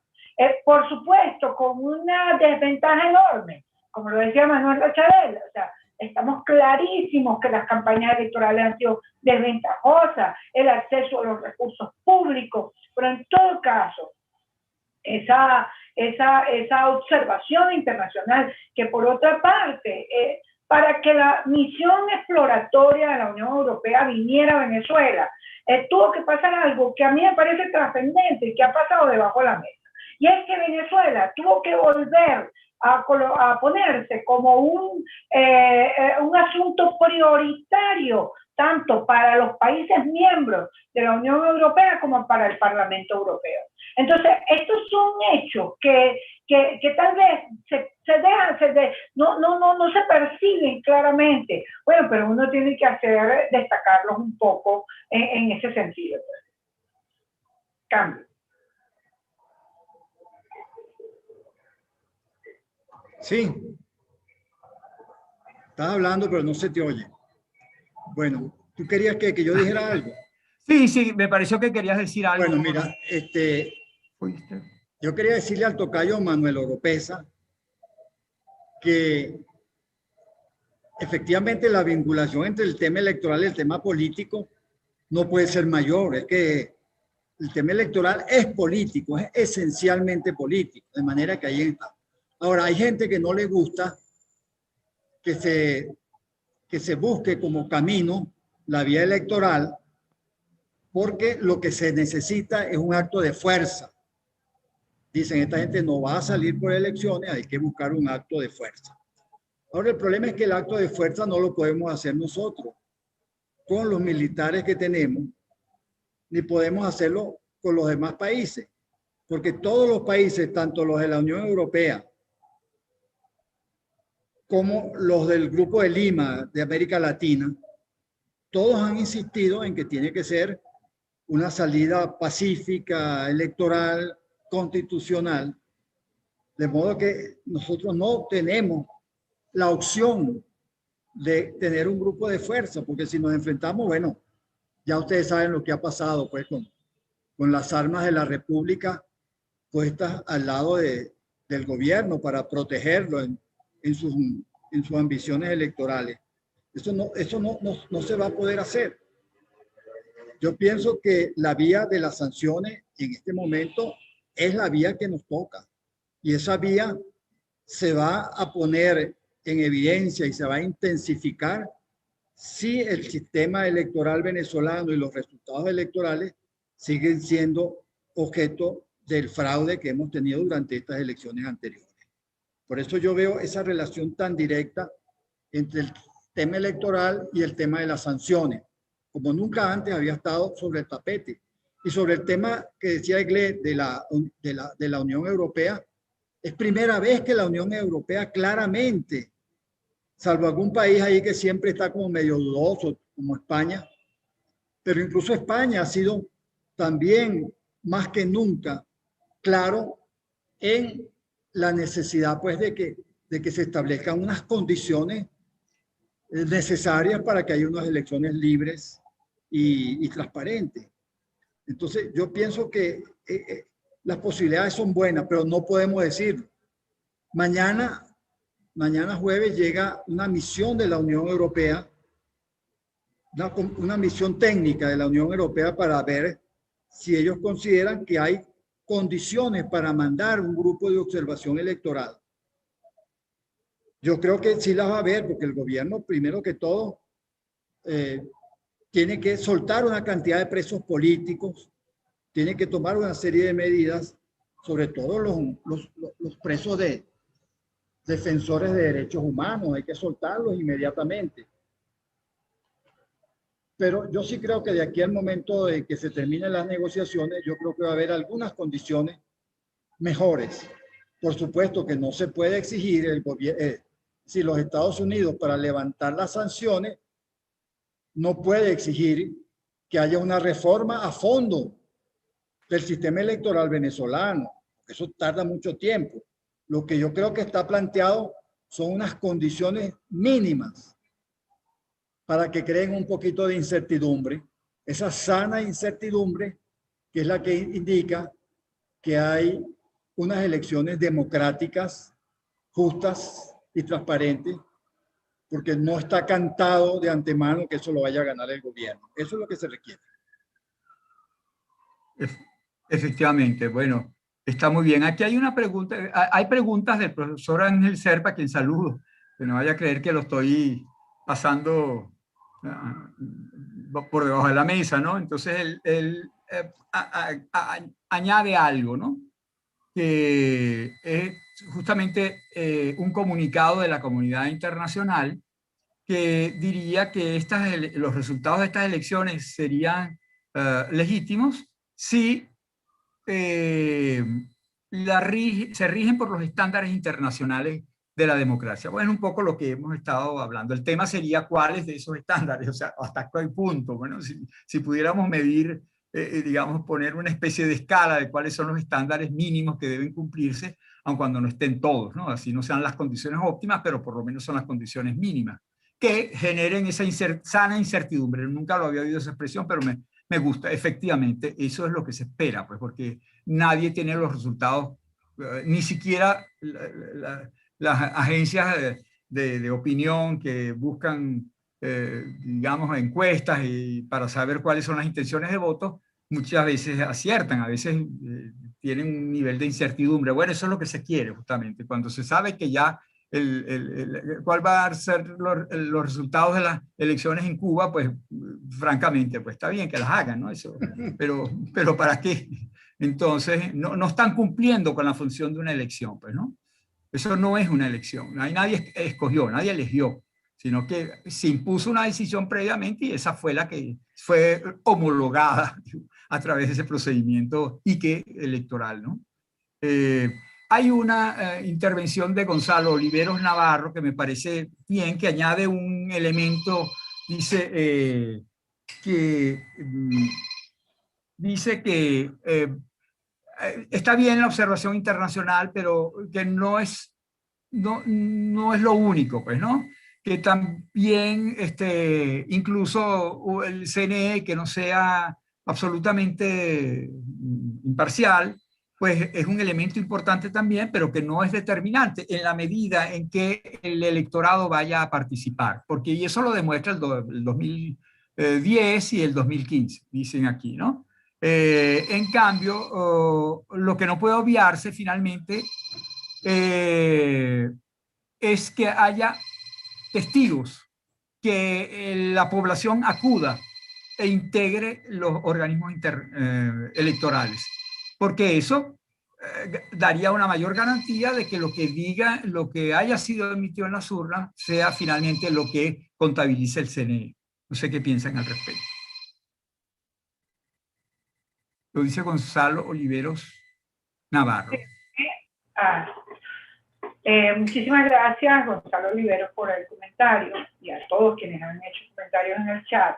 Por supuesto, con una desventaja enorme, como lo decía Manuel Rachabella, o sea, estamos clarísimos que las campañas electorales han sido desventajosas, el acceso a los recursos públicos, pero en todo caso, esa observación internacional, que por otra parte, para que la misión exploratoria de la Unión Europea viniera a Venezuela, tuvo que pasar algo que a mí me parece trascendente y que ha pasado debajo de la mesa. Y es que Venezuela tuvo que volver a ponerse como un asunto prioritario, tanto para los países miembros de la Unión Europea como para el Parlamento Europeo. Entonces, estos son hechos que tal vez no se perciben claramente. Bueno, pero uno tiene que destacarlos un poco en ese sentido. Cambio. Sí. Estás hablando, pero no se te oye. Bueno, ¿tú querías que yo dijera algo? Sí, me pareció que querías decir algo. Bueno, mira, yo quería decirle al tocayo Manuel Oropesa que efectivamente la vinculación entre el tema electoral y el tema político no puede ser mayor. Es que el tema electoral es político, es esencialmente político, de manera que ahí está. Ahora, hay gente que no le gusta que se busque como camino la vía electoral, porque lo que se necesita es un acto de fuerza. Dicen, esta gente no va a salir por elecciones, hay que buscar un acto de fuerza. Ahora, el problema es que el acto de fuerza no lo podemos hacer nosotros con los militares que tenemos, ni podemos hacerlo con los demás países, porque todos los países, tanto los de la Unión Europea como los del Grupo de Lima de América Latina, todos han insistido en que tiene que ser una salida pacífica, electoral, constitucional, de modo que nosotros no tenemos la opción de tener un grupo de fuerza, porque si nos enfrentamos, bueno, ya ustedes saben lo que ha pasado pues con las armas de la República puestas al lado del gobierno para protegerlo en sus ambiciones electorales. Eso no se va a poder hacer. Yo pienso que la vía de las sanciones en este momento es la vía que nos toca. Y esa vía se va a poner en evidencia y se va a intensificar si el sistema electoral venezolano y los resultados electorales siguen siendo objeto del fraude que hemos tenido durante estas elecciones anteriores. Por eso yo veo esa relación tan directa entre el tema electoral y el tema de las sanciones, como nunca antes había estado sobre el tapete. Y sobre el tema que decía Egle de la Unión Europea, es primera vez que la Unión Europea claramente, salvo algún país ahí que siempre está como medio dudoso, como España, pero incluso España ha sido también más que nunca claro en la necesidad pues de que se establezcan unas condiciones necesarias para que haya unas elecciones libres y transparentes. Entonces yo pienso que las posibilidades son buenas, pero no podemos decirlo. Mañana jueves llega una misión de la Unión Europea, una misión técnica de la Unión Europea para ver si ellos consideran que hay condiciones para mandar un grupo de observación electoral Yo creo que sí las va a haber, porque el gobierno, primero que todo, tiene que soltar una cantidad de presos políticos, tiene que tomar una serie de medidas, sobre todo los presos de defensores de derechos humanos, hay que soltarlos inmediatamente. Pero yo sí creo que de aquí al momento de que se terminen las negociaciones, yo creo que va a haber algunas condiciones mejores. Por supuesto que no se puede exigir el gobierno, si los Estados Unidos para levantar las sanciones no puede exigir que haya una reforma a fondo del sistema electoral venezolano. Eso tarda mucho tiempo. Lo que yo creo que está planteado son unas condiciones mínimas para que creen un poquito de incertidumbre, esa sana incertidumbre que es la que indica que hay unas elecciones democráticas, justas y transparentes, porque no está cantado de antemano que eso lo vaya a ganar el gobierno. Eso es lo que se requiere. Efectivamente, bueno, está muy bien. Aquí hay una pregunta, hay preguntas del profesor Ángel Serpa, a quien saludo, que no vaya a creer que lo estoy pasando por debajo de la mesa, ¿no? Entonces él añade algo, ¿no? Que es justamente un comunicado de la comunidad internacional que diría que los resultados de estas elecciones serían legítimos si se rigen por los estándares internacionales de la democracia. Bueno, un poco lo que hemos estado hablando. El tema sería cuáles de esos estándares, o sea, hasta qué punto. Bueno, si pudiéramos medir, digamos, poner una especie de escala de cuáles son los estándares mínimos que deben cumplirse, aun cuando no estén todos, ¿no? Así no sean las condiciones óptimas, pero por lo menos son las condiciones mínimas que generen esa sana incertidumbre. Nunca lo había oído esa expresión, pero me gusta. Efectivamente, eso es lo que se espera, pues, porque nadie tiene los resultados, ni siquiera las agencias de opinión que buscan, digamos, encuestas y para saber cuáles son las intenciones de voto, muchas veces aciertan, a veces tienen un nivel de incertidumbre. Bueno, eso es lo que se quiere justamente, cuando se sabe que ya cuál va a ser los resultados de las elecciones en Cuba, pues francamente, pues está bien que las hagan, ¿no? Eso, pero ¿para qué? Entonces, no están cumpliendo con la función de una elección, pues, ¿no? Eso no es una elección, nadie escogió, nadie eligió, sino que se impuso una decisión previamente y esa fue la que fue homologada a través de ese procedimiento electoral, ¿no? Hay una intervención de Gonzalo Oliveros Navarro que me parece bien, que añade un elemento, dice dice que está bien la observación internacional, pero que no es lo único, pues, ¿no? Que también incluso el CNE, que no sea absolutamente imparcial, pues es un elemento importante también, pero que no es determinante en la medida en que el electorado vaya a participar, porque y eso lo demuestra el 2010 y el 2015, dicen aquí, ¿no? En cambio, lo que no puede obviarse finalmente es que haya testigos, que la población acuda e integre los organismos electorales, porque eso daría una mayor garantía de que lo que diga, lo que haya sido emitido en las urnas, sea finalmente lo que contabilice el CNE. No sé qué piensan al respecto. Lo dice Gonzalo Oliveros Navarro. Muchísimas gracias, Gonzalo Oliveros, por el comentario y a todos quienes han hecho comentarios en el chat.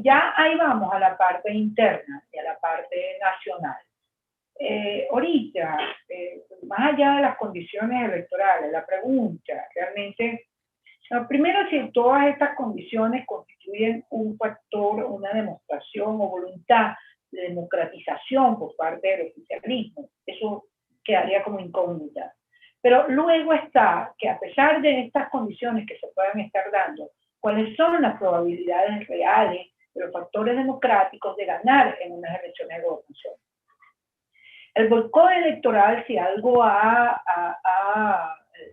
Ya ahí vamos a la parte interna y a la parte nacional. Ahorita, más allá de las condiciones electorales, la pregunta realmente, primero, si todas estas condiciones constituyen un factor, una demostración o voluntad de democratización por parte del oficialismo, eso quedaría como incógnita. Pero luego está que a pesar de estas condiciones que se puedan estar dando, ¿cuáles son las probabilidades reales de los factores democráticos de ganar en unas elecciones de gobernación? El boicot electoral, si algo ha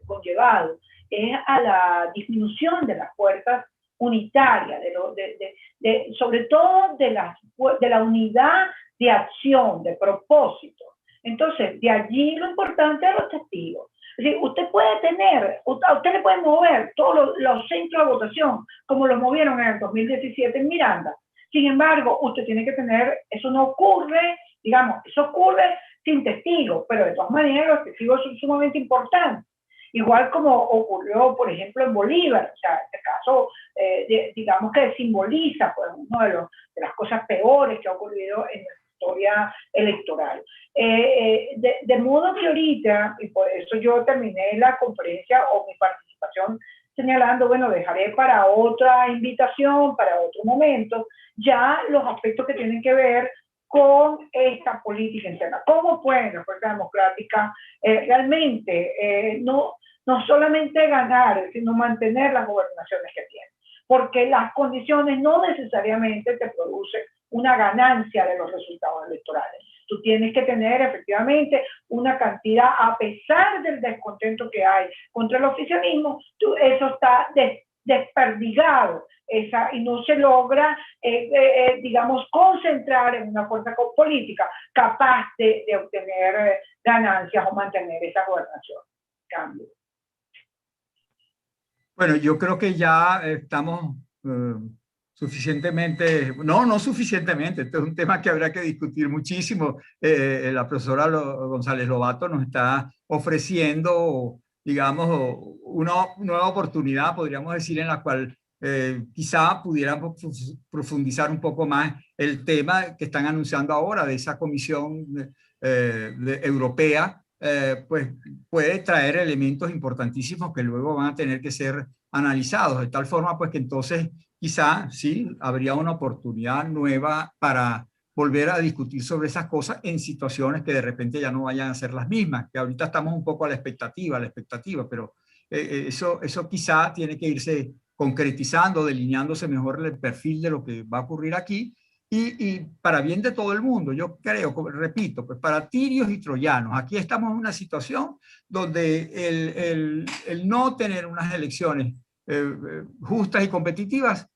conllevado es a la disminución de las fuerzas unitarias, sobre todo de la unidad de acción, de propósito. Entonces, de allí lo importante de los testigos. Es decir, usted puede tener, a usted le pueden mover todos los centros de votación, como los movieron en el 2017 en Miranda. Sin embargo, usted tiene que tener, eso no ocurre, digamos, eso ocurre sin testigos, pero de todas maneras los testigos son sumamente importantes. Igual como ocurrió, por ejemplo, en Bolívar, o sea, este caso, digamos que simboliza pues, una de las cosas peores que ha ocurrido en la historia electoral. De modo que ahorita, y por eso yo terminé la conferencia o mi participación señalando, bueno, dejaré para otra invitación, para otro momento, ya los aspectos que tienen que ver con esta política interna. ¿Cómo puede la Fuerza Democrática realmente no solamente ganar, sino mantener las gobernaciones que tiene? Porque las condiciones no necesariamente te producen una ganancia de los resultados electorales. Tú tienes que tener efectivamente una cantidad, a pesar del descontento que hay contra el oficialismo, eso está desperdigado y no se logra, digamos, concentrar en una fuerza política capaz de obtener ganancias o mantener esa gobernación. Cambio. Bueno, yo creo que ya estamos suficientemente, no suficientemente, este es un tema que habrá que discutir muchísimo. La profesora González Lobato nos está ofreciendo, digamos, una nueva oportunidad, podríamos decir, en la cual quizá pudiéramos profundizar un poco más el tema que están anunciando ahora de esa comisión europea. Pues puede traer elementos importantísimos que luego van a tener que ser analizados, de tal forma pues que entonces quizá sí habría una oportunidad nueva para volver a discutir sobre esas cosas en situaciones que de repente ya no vayan a ser las mismas, que ahorita estamos un poco a la expectativa, pero eso quizá tiene que irse concretizando, delineándose mejor el perfil de lo que va a ocurrir aquí. Y para bien de todo el mundo, yo creo, repito, pues para tirios y troyanos, aquí estamos en una situación donde el no tener unas elecciones justas y competitivas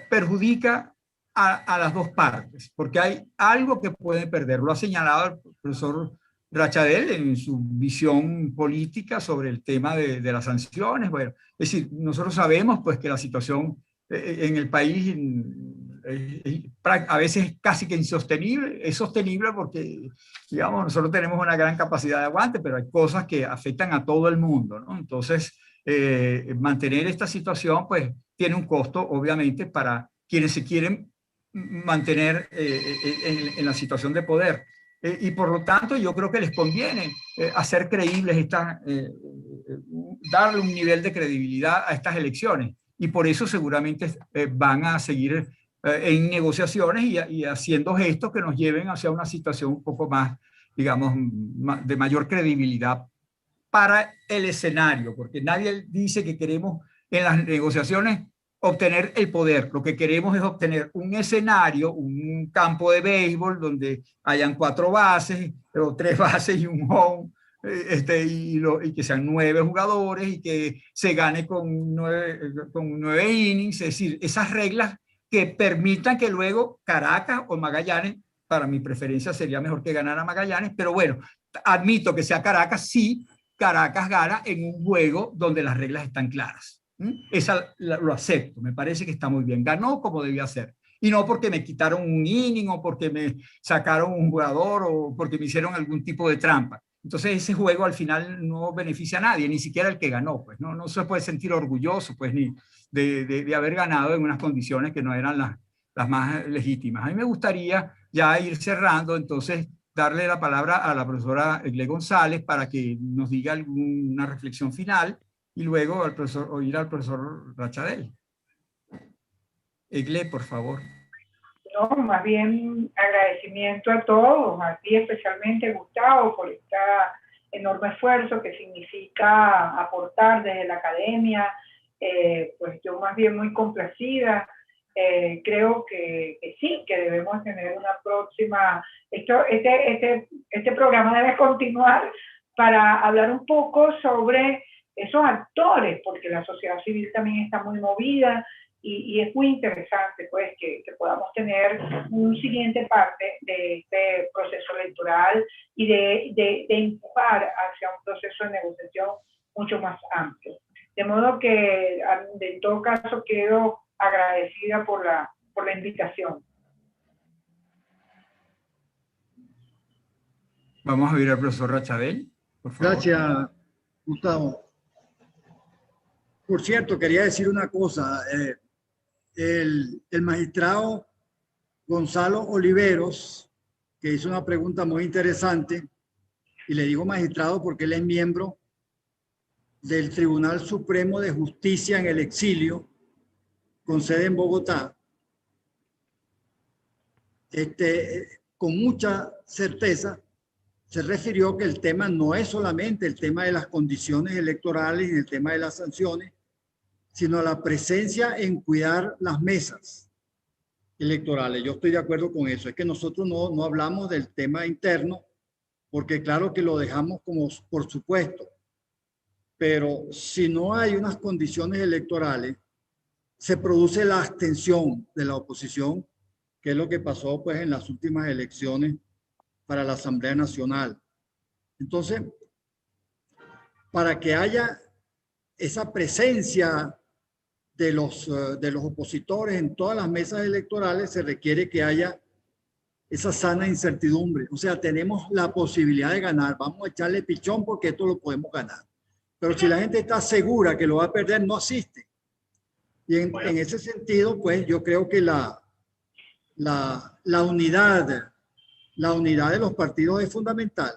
perjudica a las dos partes, porque hay algo que puede perder. Lo ha señalado el profesor Rachadel en su visión política sobre el tema de las sanciones. Bueno, es decir, nosotros sabemos pues que la situación en el país a veces es casi que insostenible. Es sostenible porque, digamos, nosotros tenemos una gran capacidad de aguante, pero hay cosas que afectan a todo el mundo, ¿no? Entonces, mantener esta situación, pues, tiene un costo, obviamente, para quienes se quieren mantener en la situación de poder. Y por lo tanto, yo creo que les conviene hacer creíbles darle un nivel de credibilidad a estas elecciones. Y por eso seguramente van a seguir en negociaciones y haciendo gestos que nos lleven hacia una situación un poco más, digamos, de mayor credibilidad para el escenario, porque nadie dice que queremos en las negociaciones obtener el poder. Lo que queremos es obtener un escenario, un campo de béisbol donde hayan 4 bases o 3 bases y un home, y que sean 9 jugadores y que se gane con 9 innings, es decir, esas reglas que permitan que luego Caracas o Magallanes, para mi preferencia sería mejor que ganara Magallanes, pero bueno, admito que sea Caracas si Caracas gana en un juego donde las reglas están claras. Esa lo acepto, me parece que está muy bien. Ganó como debía ser. Y no porque me quitaron un inning o porque me sacaron un jugador o porque me hicieron algún tipo de trampa. Entonces ese juego al final no beneficia a nadie, ni siquiera el que ganó. Pues no se puede sentir orgulloso pues, ni de haber ganado en unas condiciones que no eran las más legítimas. A mí me gustaría ya ir cerrando, entonces darle la palabra a la profesora Egle González para que nos diga alguna reflexión final y luego oír al profesor Rachadel. Egle, por favor. No, más bien agradecimiento a todos, a ti especialmente, Gustavo, por este enorme esfuerzo que significa aportar desde la academia. Pues yo más bien muy complacida. Creo que sí, que debemos tener una próxima... Este programa debe continuar para hablar un poco sobre esos actores, porque la sociedad civil también está muy movida y es muy interesante pues que podamos tener un siguiente parte de este proceso electoral y de empujar hacia un proceso de negociación mucho más amplio. De modo que en todo caso quedo agradecida por la invitación. Vamos a oír al profesor Rachabel, por favor. Gracias, Gustavo. Por cierto, quería decir una cosa. El magistrado Gonzalo Oliveros, que hizo una pregunta muy interesante, y le digo magistrado porque él es miembro del Tribunal Supremo de Justicia en el exilio, con sede en Bogotá, con mucha certeza se refirió que el tema no es solamente el tema de las condiciones electorales y el tema de las sanciones, sino la presencia en cuidar las mesas electorales. Yo estoy de acuerdo con eso. Es que nosotros no hablamos del tema interno, porque claro que lo dejamos como por supuesto. Pero si no hay unas condiciones electorales, se produce la abstención de la oposición, que es lo que pasó pues en las últimas elecciones para la Asamblea Nacional. Entonces, para que haya esa presencia de los opositores en todas las mesas electorales, se requiere que haya esa sana incertidumbre. O sea, tenemos la posibilidad de ganar. Vamos a echarle pichón porque esto lo podemos ganar. Pero si la gente está segura que lo va a perder, no asiste. Y en ese sentido, pues yo creo que la unidad de los partidos es fundamental.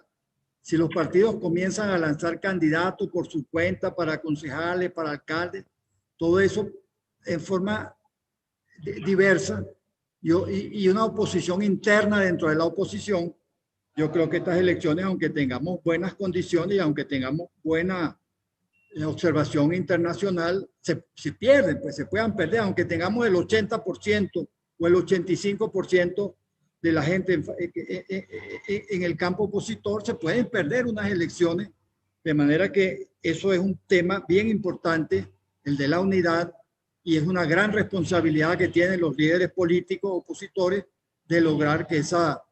Si los partidos comienzan a lanzar candidatos por su cuenta para concejales, para alcaldes, todo eso en forma diversa y una oposición interna dentro de la oposición, yo creo que estas elecciones, aunque tengamos buenas condiciones y aunque tengamos buena observación internacional, se pierden, pues se puedan perder, aunque tengamos el 80% o el 85% de la gente en el campo opositor, se pueden perder unas elecciones, de manera que eso es un tema bien importante, el de la unidad, y es una gran responsabilidad que tienen los líderes políticos opositores de lograr que esa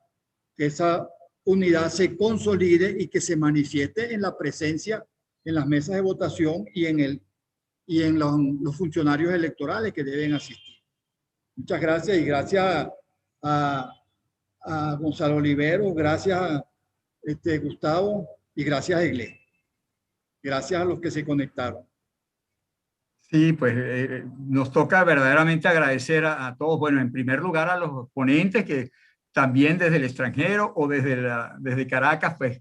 unidad se consolide y que se manifieste en la presencia en las mesas de votación y en los funcionarios electorales que deben asistir. Muchas gracias y gracias a Gonzalo Olivero, gracias a Gustavo y gracias a Iglesias. Gracias a los que se conectaron. Sí, pues nos toca verdaderamente agradecer a todos. Bueno, en primer lugar a los ponentes que también desde el extranjero o desde Caracas, pues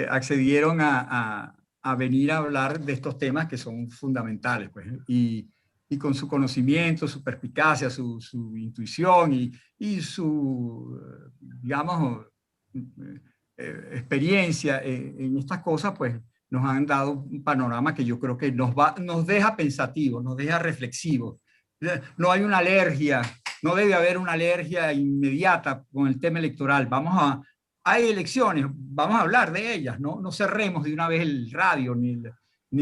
accedieron a venir a hablar de estos temas que son fundamentales, pues, y con su conocimiento, su perspicacia, su intuición y su, digamos, experiencia en estas cosas, pues nos han dado un panorama que yo creo que nos deja pensativos, nos deja reflexivos. No hay una alergia, no debe haber una alergia inmediata con el tema electoral. Hay elecciones, vamos a hablar de ellas, no cerremos de una vez el radio ni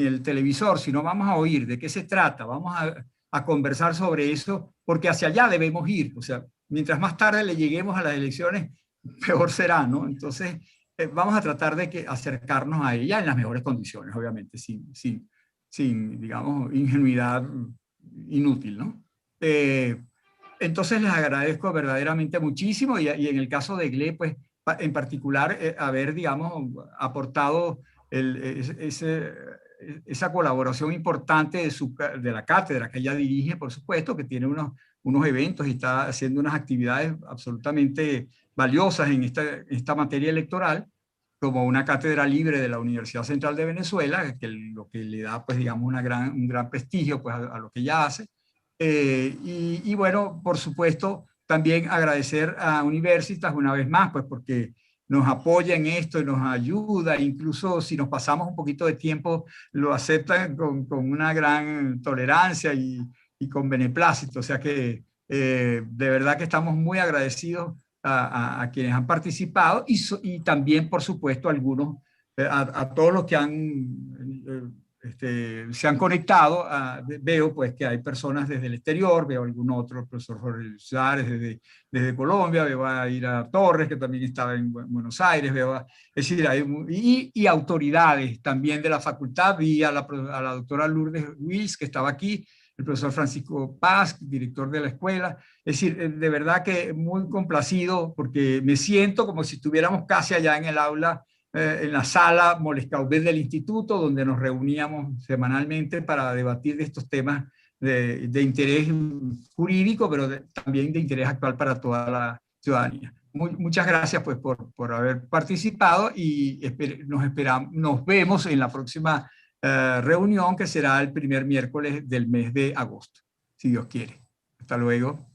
el televisor, sino vamos a oír de qué se trata, vamos a conversar sobre eso, porque hacia allá debemos ir. O sea, mientras más tarde le lleguemos a las elecciones, peor será, ¿no? Entonces, vamos a tratar de acercarnos a ella en las mejores condiciones, obviamente, sin digamos, ingenuidad inútil, ¿no? Entonces, les agradezco verdaderamente muchísimo y en el caso de GLE, pues, en particular, haber, digamos, aportado esa colaboración importante de la cátedra que ella dirige, por supuesto, que tiene unos eventos y está haciendo unas actividades absolutamente valiosas en esta materia electoral, como una cátedra libre de la Universidad Central de Venezuela, lo que le da, pues, digamos, un gran prestigio, pues, a lo que ella hace. Y bueno, por supuesto, también agradecer a Universitas una vez más, pues, porque nos apoya en esto y nos ayuda, incluso si nos pasamos un poquito de tiempo, lo aceptan con una gran tolerancia y con beneplácito. O sea que de verdad que estamos muy agradecidos a quienes han participado y también, por supuesto, a todos los que han se han conectado. Veo pues que hay personas desde el exterior, veo algún otro, el profesor Jorge Suárez desde Colombia, veo a Ira Torres, que también estaba en Buenos Aires, es decir, y autoridades también de la facultad. Vi a la doctora Lourdes Wills, que estaba aquí, el profesor Francisco Paz, director de la escuela. Es decir, de verdad que muy complacido, porque me siento como si estuviéramos casi allá en el aula, en la sala Molescaubet del instituto, donde nos reuníamos semanalmente para debatir de estos temas de interés jurídico, pero también de interés actual para toda la ciudadanía. Muchas gracias pues, por haber participado, y nos vemos en la próxima reunión, que será el primer miércoles del mes de agosto, si Dios quiere. Hasta luego.